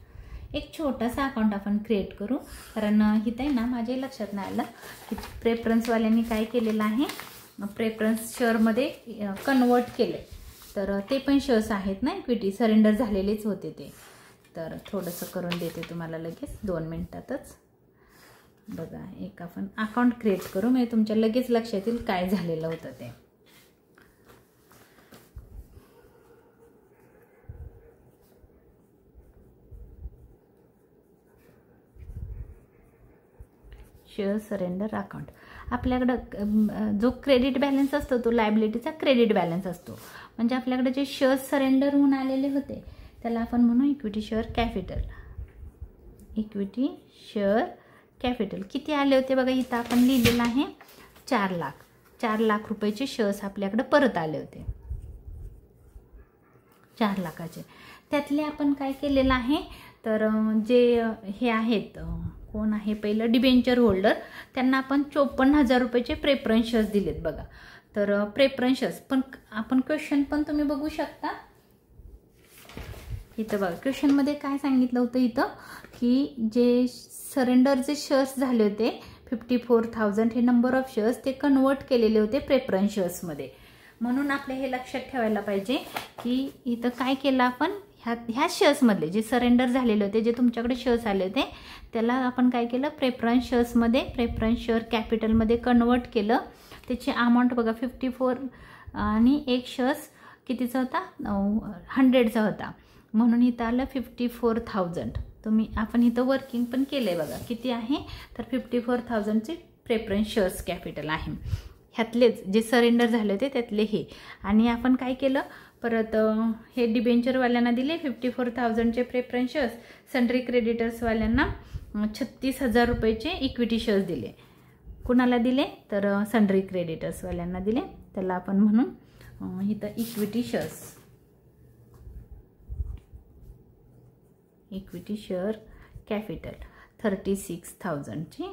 एक छोटासा अकाउंट आपण क्रिएट करू, कारण इथे ना माझ्या लक्षात नाही आलं की प्रेफरन्सवाल्यांनी काय केलेलं आहे प्रेफरन्स शेअरमध्ये कन्वर्ट केले. तर ते पण शेअर्स आहेत ना इक्विटी सरेंडर झालेलेच होते ते. तर थोडंसं करून देते तुम्हाला लगेच 2 मिनिटातच. बघा एक आपण अकाउंट क्रिएट करू म्हणजे तुमच्या लगेच लक्षात येईल काय झालेलं होतं ते. Share surrender account. आपल्याकडं जो क्रेडिट बॅलन्स असतो तो लायबिलिटीचा क्रेडिट बॅलन्स असतो. म्हणजे आपल्याकडे जे शेअर सरेंडर होऊन आलेले होते त्याला आपण म्हणू equity share capital. Equity share capital किती आले होते बघा इथं आपण लिहिलेलं आहे 4 लाख. 4 लाख रुपयाचे शेअर्स आपल्याकडे परत आले होते 4 लाखाचे. त्यातले आपण काय केलेलं आहे तर जे हे आहेत कोण आहे पहिलं डिबेंचर होल्डर त्यांना आपण 54,000 रुपयाचे प्रेफरन्स शेअर्स दिलेत बघा. तर प्रेफरन्स शेअर्स पण आपण क्वेश्चन पण तुम्ही बघू शकता इथं बघा. क्वेश्चनमध्ये काय सांगितलं होतं इथं की जे सरेंडरचे शेअर्स झाले होते 54,000 हे नंबर ऑफ शेअर्स ते कन्वर्ट केलेले होते प्रेफरन्स शेअर्समध्ये. म्हणून आपले हे लक्षात ठेवायला पाहिजे की इथं काय केलं आपण ह्या शेअर्समधले जे सरेंडर झालेले होते जे तुमच्याकडे शेअर्स आले होते त्याला आपण काय केलं प्रेफरन्स शेअर्समध्ये प्रेफरन्स शेअर कॅपिटलमध्ये कन्वर्ट केलं. त्याची अमाऊंट बघा 54 आणि एक शेअर्स कितीचा होता 100चा होता. म्हणून इथं आलं 54,000. आपण इथं वर्किंग पण केलं आहे बघा किती आहे तर 54,000चे प्रेफरन्स शेअर्स कॅपिटल आहे. ह्यातलेच जे सरेंडर झाले होते त्यातले हे. आणि आपण काय केलं परत हे डिबेंचरवाल्यांना दिले 54,000चे प्रेफरन्स शेअर्स. सन्ड्री क्रेडिटर्सवाल्यांना 36,000 रुपयाचे इक्विटी शेअर्स दिले. कुणाला दिले तर सन्ड्री क्रेडिटर्सवाल्यांना दिले. त्याला आपण म्हणून इथं इक्विटी शेअर कॅपिटल 36,000चे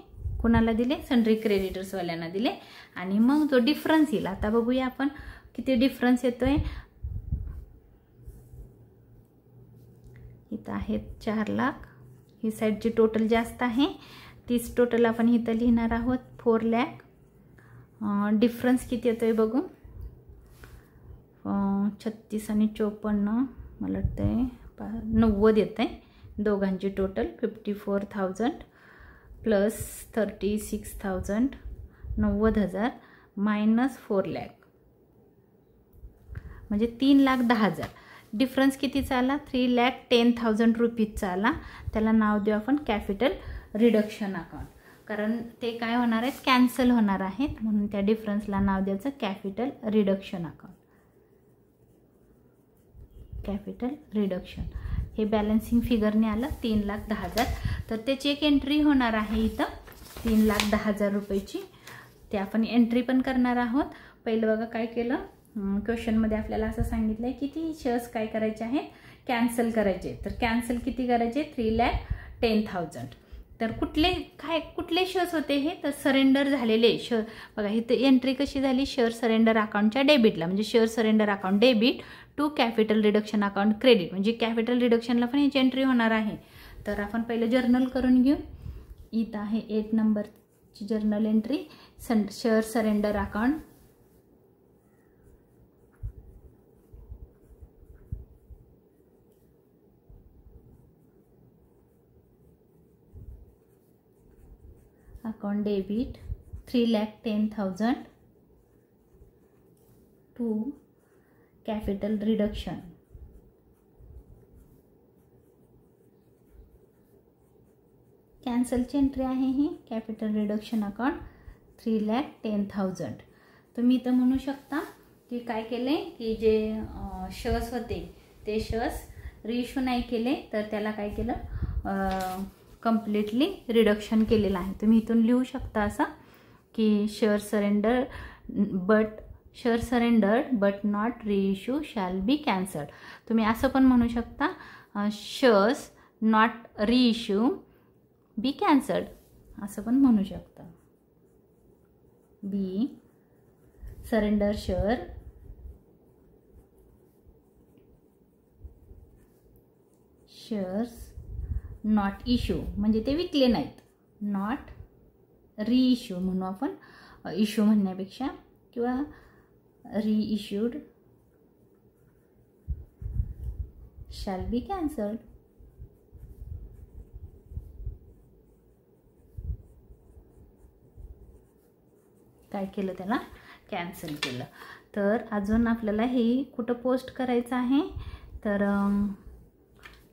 कुणाला दिले सन्ड्री क्रेडिटर्सवाल्यांना दिले. आणि मग जो डिफरन्स येईल आता बघूया आपण किती डिफरन्स येतोय. इथं आहेत 4 लाख. ही साईडची टोटल जास्त आहे, तीच टोटल आपण इथं लिहिणार आहोत 4 लाख. डिफरन्स किती येतोय बघू. 36 आणि 54 मला वाटतंय 90 येत आहे दोघांची टोटल. 54,000 प्लस 36,000 90,000 मायनस 4 लाख म्हणजे 3,10,000. डिफरन्स कितीचा आला? 3,10,000 रुपीजचा आला. त्याला नाव देऊ आपण कॅपिटल रिडक्शन अकाउंट, कारण ते काय होणार आहेत, कॅन्सल होणार आहेत, म्हणून त्या डिफरन्सला नाव द्यायचं capital reduction account. Capital reduction हे बॅलन्सिंग फिगरने आलं 3,10,000. तर त्याची एक एंट्री होणार आहे इथं 3,10,000 रुपयाची. ते आपण एंट्री पण करणार आहोत. पहिलं बघा काय केलं, क्वेश्चनमध्ये आपल्याला असं सांगितलं आहे किती शेअर्स काय करायचे आहेत, कॅन्सल करायचे. तर कॅन्सल किती करायचे? 3,10,000. तर कुठले शेअर्स होते हे? तर सरेंडर झालेले शेअर. बघा इथं एंट्री कशी झाली, शेअर सरेंडर अकाउंटच्या डेबिटला, म्हणजे share surrender account debit to capital reduction account credit, म्हणजे कॅपिटल रिडक्शनला पण याची एंट्री होणार आहे. तर आपण पहिलं जर्नल करून घेऊ. इथं आहे 8 नंबरची journal entry, share surrender account. Account debit 3,10,000 to capital reduction. कॅन्सलची एंट्री आहे ही कॅपिटल रिडक्शन अकाउंट 3,10,000. तुम्ही इथं म्हणू शकता की काय केले की जे शेअर्स होते ते शेअर्स रिइश्यू नाही केले, तर त्याला काय केलं, कम्प्लिटली रिडक्शन केलेलं आहे. तुम्ही इथून लिहू शकता असं की share surrendered but not reissue shall be cancelled. तुम्ही असं पण म्हणू शकता shares not reissue be cancelled, असं पण म्हणू शकता. Be surrender shares not issue म्हणजे ते विकले नाहीत, नॉट रिइश्यू म्हणू आपण, इश्यू म्हणण्यापेक्षा, किंवा रिइश्यूड शॅल बी कॅन्सल्ड. काय केलं, त्याला कॅन्सल केलं. तर अजून आपल्याला हे कुठं पोस्ट करायचं आहे, तर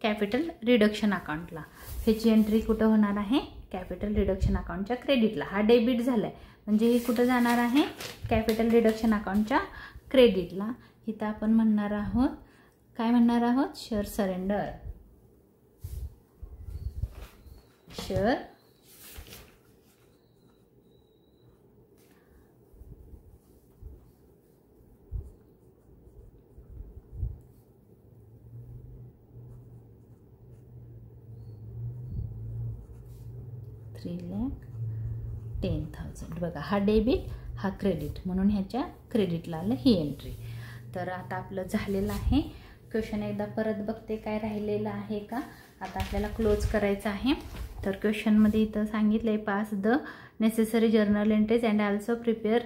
कॅपिटल रिडक्शन अकाउंटला. ह्याची एंट्री कुठं होणार आहे, कॅपिटल रिडक्शन अकाउंटच्या क्रेडिटला. हा डेबिट झाला आहे म्हणजे हे कुठं जाणार आहे, कॅपिटल रिडक्शन अकाउंटच्या क्रेडिटला. इथं आपण म्हणणार आहोत, काय म्हणणार आहोत, शेअर सरेंडर, शेअर $3,10,000. बघा हा डेबिट हा क्रेडिट, म्हणून ह्याच्या क्रेडिटला आलं ही एंट्री. तर आता आपलं झालेलं आहे. क्वेश्चन एकदा परत बघते काय राहिलेलं आहे का. आता आपल्याला क्लोज करायचं आहे. तर क्वेश्चनमध्ये इथं सांगितलं आहे pass the necessary journal entries and also prepare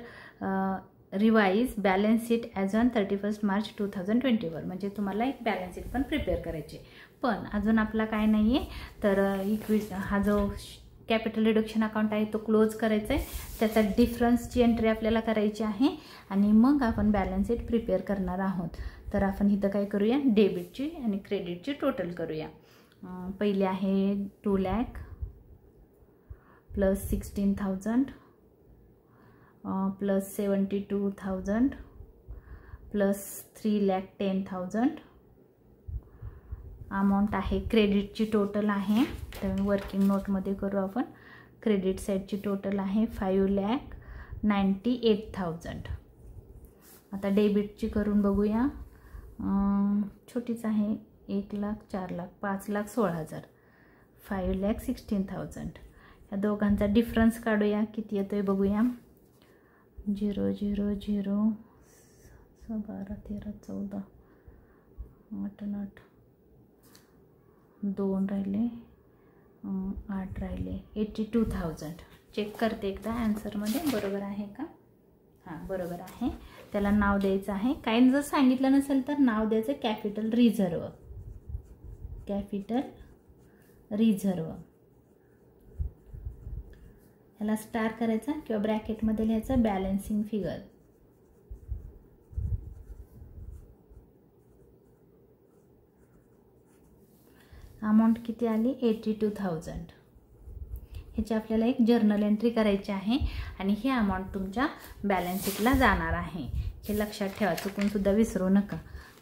revise balance sheet as on 31 March 2021. म्हणजे तुम्हाला एक बॅलन्स शीट पण प्रिपेअर करायचे. पण अजून आपला काय नाही आहे, तर हा जो कॅपिटल रिडक्शन अकाउंट आहे तो क्लोज करायचा आहे. त्याचा डिफरन्सची एंट्री आपल्याला करायची आहे आणि मग आपण बॅलन्स शीट प्रिपेअर करणार आहोत. तर आपण इथं काय करूया, डेबिटची आणि क्रेडिटची टोटल करूया. पहिले आहे 2 lakh plus 16,000 plus 72,000 plus 3,10,000. Amount आहे क्रेडिटची टोटल आहे, तर वर्किंग नोटमध्ये करू आपण. क्रेडिट साईडची टोटल आहे 5,98,000. आता डेबिटची करून बघूया. छोटीच आहे 1 लाख 4 लाख 5,16,000 5,16,000. या दोघांचा डिफरन्स काढूया, किती येतोय बघूया. 0 0 0 12 13 14 8 8 2 राहिले, 8 राहिले, 82,000. चेक करते एकदा आन्सरमध्ये बरोबर आहे का. हां बरोबर आहे. त्याला नाव द्यायचं आहे. काही जर सांगितलं नसेल तर नाव द्यायचं कॅपिटल रिझर्व. कॅपिटल रिझर्व ह्याला स्टार करायचा किंवा ब्रॅकेटमध्ये लिहायचं बॅलन्सिंग फिगर. अमाऊंट किती आली 82,000. ह्याची आपल्याला एक जर्नल एंट्री करायची आहे आणि हे अमाऊंट तुमच्या बॅलन्स शीटला जाणार आहे. हे लक्षात ठेवा, चुकून सुद्धा विसरू नका.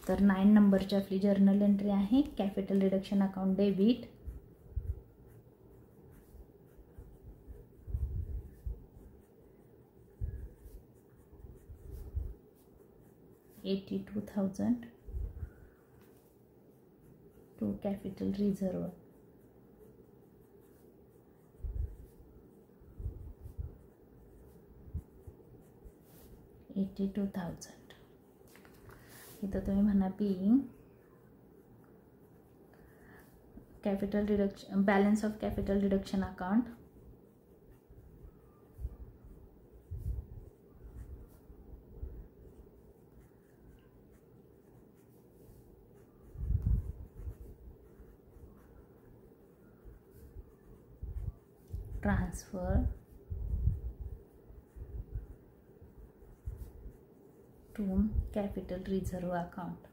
तर 9 नंबरची आपली जर्नल एंट्री आहे. Capital reduction account debit, $82,000 to capital reserve. $82,000. इथं तुम्ही म्हणा being capital reduction, balance of capital reduction account transfer to capital reserve account.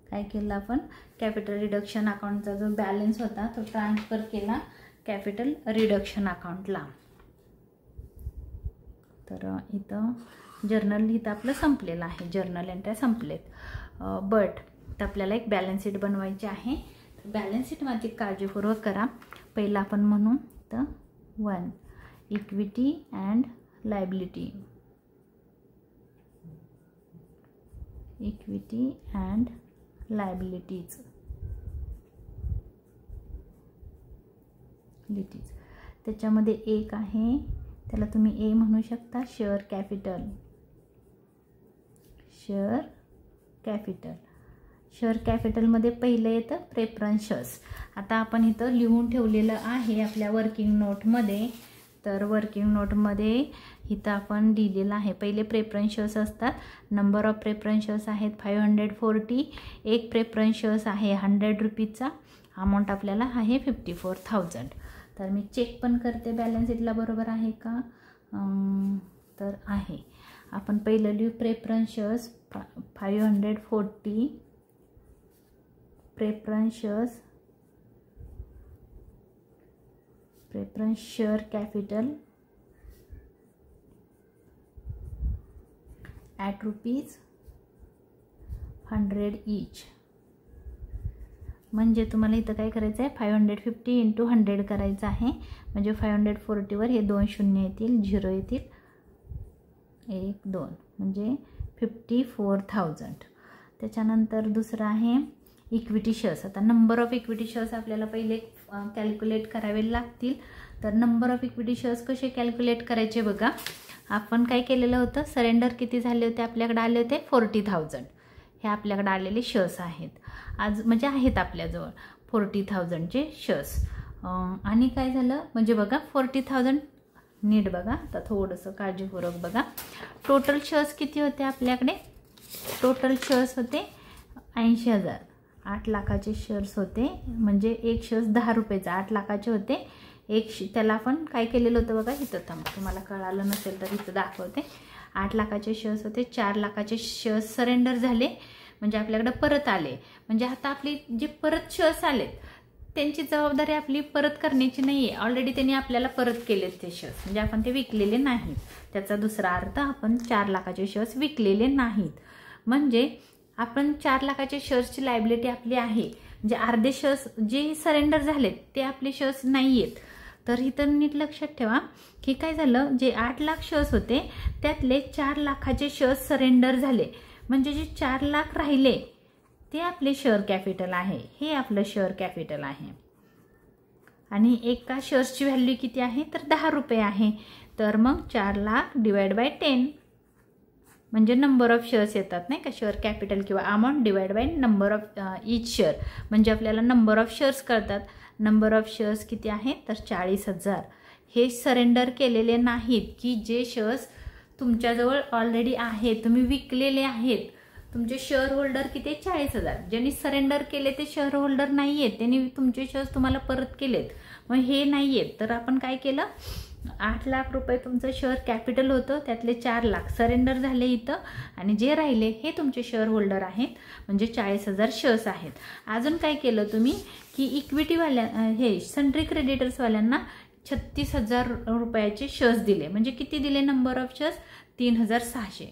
काय केलं आपण, कॅपिटल रिडक्शन अकाउंटचा जो बॅलन्स होता तो ट्रान्सफर केला कॅपिटल रिडक्शन अकाउंटला. तर इथं जर्नल इथं आपलं संपलेलं आहे, जर्नल एंट्री संपलेत. बट आपल्याला एक बॅलन्स शीट बनवायची आहे. बॅलन्स शीट मध्ये काळजीपूर्वक करा. पहिला आपण म्हणू तर 1 equity and liability. Equity and liabilities. त्याच्यामध्ये एक आहे, त्याला तुम्ही ए म्हणू शकता, share capital. Share capital. Share कॅपिटलमध्ये पहिलं येतं प्रेफरन्स शेअर्स. आता आपण इथं लिहून ठेवलेलं आहे आपल्या वर्किंग नोटमध्ये. तर वर्किंग नोटमध्ये इथं आपण लिहिलेलं आहे. पहिले प्रेफरन्स शेअर्स असतात. नंबर ऑफ प्रेफरन्स शेअर्स आहेत 540. एक प्रेफरन्स शेअर्स आहे 100 रुपीजचा. अमाऊंट आपल्याला आहे 54,000. तर मी चेक पण करते बॅलन्स शीटला बरोबर आहे का. तर आहे. आपण पहिलं लिहू preference shares 540 preference shares, preference share capital at ₹100 each. म्हणजे तुम्हाला इथं काय करायचं आहे 550 × 100 करायचं आहे. म्हणजे 540 हे 2 शून्य येतील, 0 येतील, 1 2 म्हणजे 54,000. त्याच्यानंतर दुसरं आहे इक्विटी शेअर्स. आता नंबर ऑफ इक्विटी शेअर्स आपल्याला पहिले कॅल्क्युलेट करावे लागतील. तर नंबर ऑफ इक्विटी शेअर्स कसे कॅल्क्युलेट करायचे बघा. आपण काय केलेलं होतं, सरेंडर किती झाले होते आपल्याकडे आले होते 40,000. हे आपल्याकडे आलेले शेअर्स आहेत आज, म्हणजे आहेत आपल्याजवळ 40,000चे शेअर्स. आणि काय झालं म्हणजे बघा 40,000 नीट बघा, आता थोडंसं काळजीपूर्वक बघा. टोटल शेअर्स किती होते आपल्याकडे. टोटल शेअर्स होते 80,000. 8 लाखाचे शेअर्स होते. म्हणजे एक शेअर्स 10 रुपयाचा 8 लाखाचे होते. त्याला आपण काय केलेलं होतं बघा, इथं तुम्हाला कळालं नसेल तर इथं दाखवते. 8 लाखाचे शेअर्स होते. 4 लाखाचे शेअर्स सरेंडर झाले, म्हणजे आपल्याकडे परत आले. म्हणजे आता आपली जे परत शेअर्स आलेत त्यांची जबाबदारी आपली परत करण्याची नाही आहे. ऑलरेडी त्यांनी आपल्याला परत केलेत ते शेअर्स, म्हणजे आपण ते विकलेले नाहीत. त्याचा दुसरा अर्थ आपण 4 लाखाचे शेअर्स विकलेले नाहीत. म्हणजे आपण 4 लाखाचे शेअर्सची लायबिलिटी आपली आहे. म्हणजे अर्धे शेअर्स जे सरेंडर झालेत ते आपले शेअर्स नाही आहेत. तर इथं नीट लक्षात ठेवा की काय झालं, जे 8 लाख शेअर्स होते त्यातले 4 लाखाचे शेअर्स सरेंडर झाले. म्हणजे जे 4 लाख राहिले ते आपले शेअर कॅपिटल आहे. हे आपलं शेअर कॅपिटल आहे. आणि एका शेअर्सची व्हॅल्यू किती आहे तर 10 रुपये आहे. तर मग 4 लाख / 10 म्हणजे नंबर ऑफ शेअर्स येतात नाही का, शेअर कॅपिटल किंवा amount divide by number of each share, म्हणजे आपल्याला नंबर ऑफ शेअर्स कळतात. नंबर ऑफ शेअर्स किती आहेत तर 40,000. हे सरेंडर केलेले नाहीत की जे शेअर्स तुमच्याजवळ ऑलरेडी आहेत, तुम्ही विकलेले आहेत. तुमचे शेअर होल्डर किती 40,000. ज्यांनी सरेंडर केले ते शेअर होल्डर नाही आहेत, त्यांनी तुमचे शेअर्स तुम्हाला परत केलेत. मग हे नाही आहेत, तर आपण काय केलं, 8 लाख रुपये तुमचं शेअर कॅपिटल होतं, त्यातले 4 लाख सरेंडर झाले इथं, आणि जे राहिले हे तुमचे शेअर होल्डर आहेत, म्हणजे 40,000 शेअर्स आहेत. अजून काय केलं तुम्ही की इक्विटीवाल्या हे सन्ड्री क्रेडिटर्सवाल्यांना 36,000 रुपयाचे शेअर्स दिले. म्हणजे किती दिले नंबर ऑफ शेअर्स 3,600.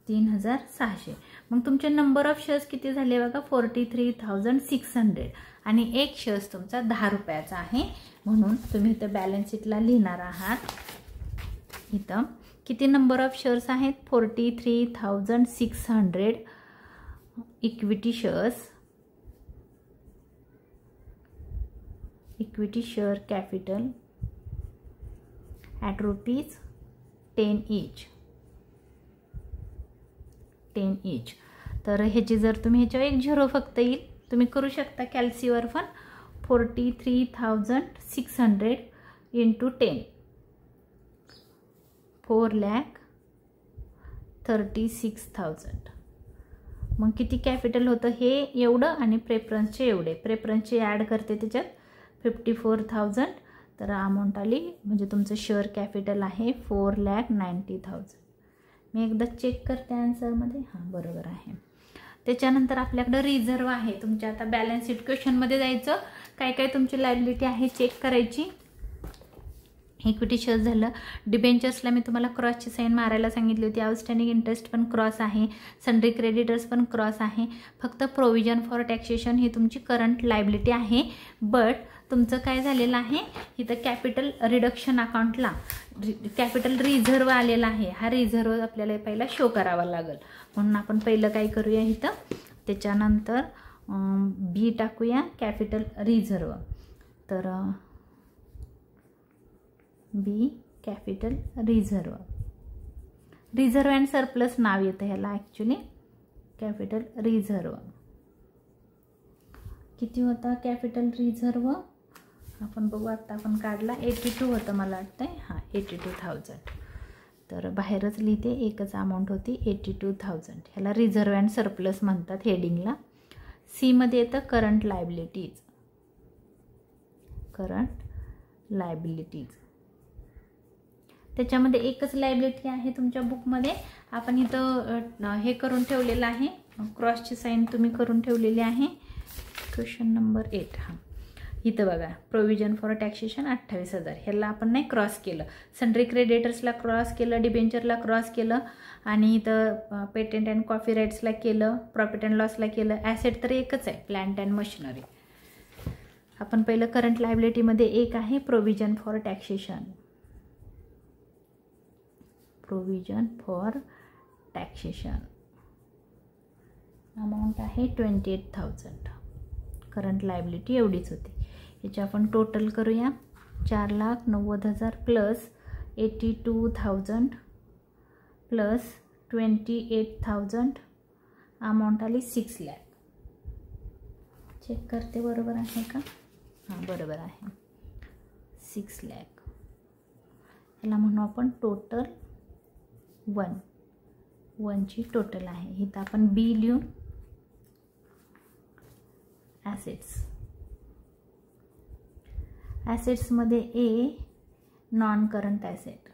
3,600. मग तुमचे नंबर ऑफ शेअर्स किती झाले बघा 43,600. आणि एक शेअर्स तुमचा 10 रुपयाचा आहे. म्हणून तुम्ही इथं बॅलन्स शीटला लिहिणार आहात, इथं किती नंबर ऑफ शेअर्स आहेत 43,600 equity shares, equity share capital at ₹10 each. 10 each. तर ह्याची जर तुम्ही ह्याच्यावर एक झिरो फक्त येईल, तुम्ही करू शकता कॅल्सीवर पण. 43,600 इंटू 10 4,36,000. मग किती कॅपिटल होतं हे एवढं आणि प्रेफरन्सचे एवढे, प्रेफरन्सचे ॲड करते त्याच्यात 54,000. तर अमाऊंट आली, म्हणजे तुमचं शेअर कॅपिटल आहे 4,90,000. मी एकदा चेक करते आन्सरमध्ये, हां बरोबर आहे. त्याच्यानंतर आपल्याकडं रिझर्व आहे. तुमच्या आता बॅलन्स शीट क्वेश्चनमध्ये जायचं, काय काय तुमची लायबिलिटी आहे चेक करायची. इक्विटी शेअर्स झालं. डिबेंचर्सला मी तुम्हाला क्रॉसची साईन मारायला सांगितली होती. आउटस्टँडिंग इंटरेस्ट पण क्रॉस आहे, सन्ड्री क्रेडिटर्स पण क्रॉस आहे. फक्त प्रोव्हिजन फॉर टॅक्सेशन ही तुमची करंट लायबिलिटी आहे. बट तुमचं काय झालेलं आहे इथं कॅपिटल रिडक्शन अकाउंटला कॅपिटल रिझर्व आलेला आहे. हा रिझर्व आपल्याला पहिला शो करावा लागेल, म्हणून आपण पहिलं काय करूया इथं, त्याच्यानंतर बी टाकूया कॅपिटल रिझर्व. तर B capital reserve, reserve and surplus नाव येतं ह्याला ॲक्च्युली. कॅपिटल रिझर्व किती होता कॅपिटल रिझर्व आपण बघू. आता आपण काढला 82 होतं मला वाटतंय, हां 82,000. तर बाहेरच लिहिते, एकच अमाऊंट होती 82,000. ह्याला रिझर्व अँड सरप्लस म्हणतात हेडिंगला. सी मध्ये येतं करंट लायबिलिटीज, करंट लायबिलिटीज. त्याच्यामध्ये एकच लायबिलिटी आहे तुमच्या बुकमध्ये. आपण इथं हे करून ठेवलेलं आहे, क्रॉसची साईन तुम्ही करून ठेवलेली आहे. क्वेश्चन नंबर 8 हां इथं बघा, प्रोव्हिजन फॉर टॅक्सेशन 28,000. ह्याला आपण नाही क्रॉस केलं. सन्ड्री क्रेडिटर्सला क्रॉस केलं, डिबेंचरला क्रॉस केलं, आणि इथं पेटंट अँड कॉपीराईट्सला केलं, प्रॉफिट अँड लॉसला केलं. ॲसेट तर एकच आहे, प्लांट अँड मशिनरी. आपण पहिलं करंट लायबिलिटीमध्ये एक आहे provision for taxation, provision for taxation amount आहे 28,000. करंट लायबिलिटी एवढीच होती. याची आपण टोटल करूया. 4,90,000 प्लस 82,000 प्लस 28,000 अमाऊंट आली 6 लाख. चेक करते बरोबर आहे का, हां बरोबर आहे 6 लाख. याला म्हणू आपण टोटल 1 ची टोटल आहे. इथं आपण बी लिहून ॲसेट्स, ॲसेट्समध्ये ए नॉन करंट ॲसेट,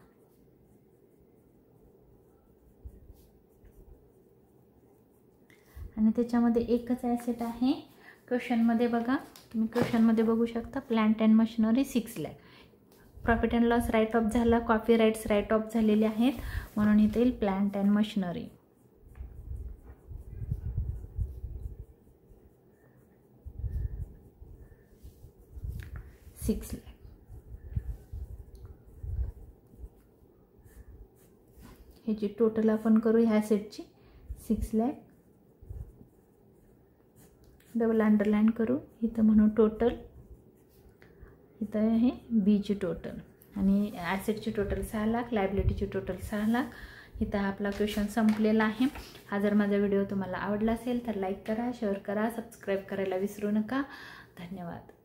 आणि त्याच्यामध्ये एकच ॲसेट आहे क्वेश्चनमध्ये. बघा तुम्ही क्वेश्चनमध्ये बघू शकता, plant and machinery 6 lakh. Profit and loss write off झाला, कॉपीराईट्स राईट ऑफ झालेले आहेत, म्हणून इथे येईल प्लांट अँड मशिनरी. $6 लाख. ह्याची टोटल आपण करू ह्या सेटची 6 लाख. डबल अंडरलाईन करू इथं म्हणून टोटल. इथं आहे बीची टोटल, आणि ॲसेटची टोटल 6 लाख, लायबिलिटीची टोटल 6 लाख. इथं आपला क्वेश्चन संपलेला आहे. हा जर माझा व्हिडिओ तुम्हाला आवडला असेल तर लाईक करा, शेअर करा, सबस्क्राईब करायला विसरू नका. धन्यवाद.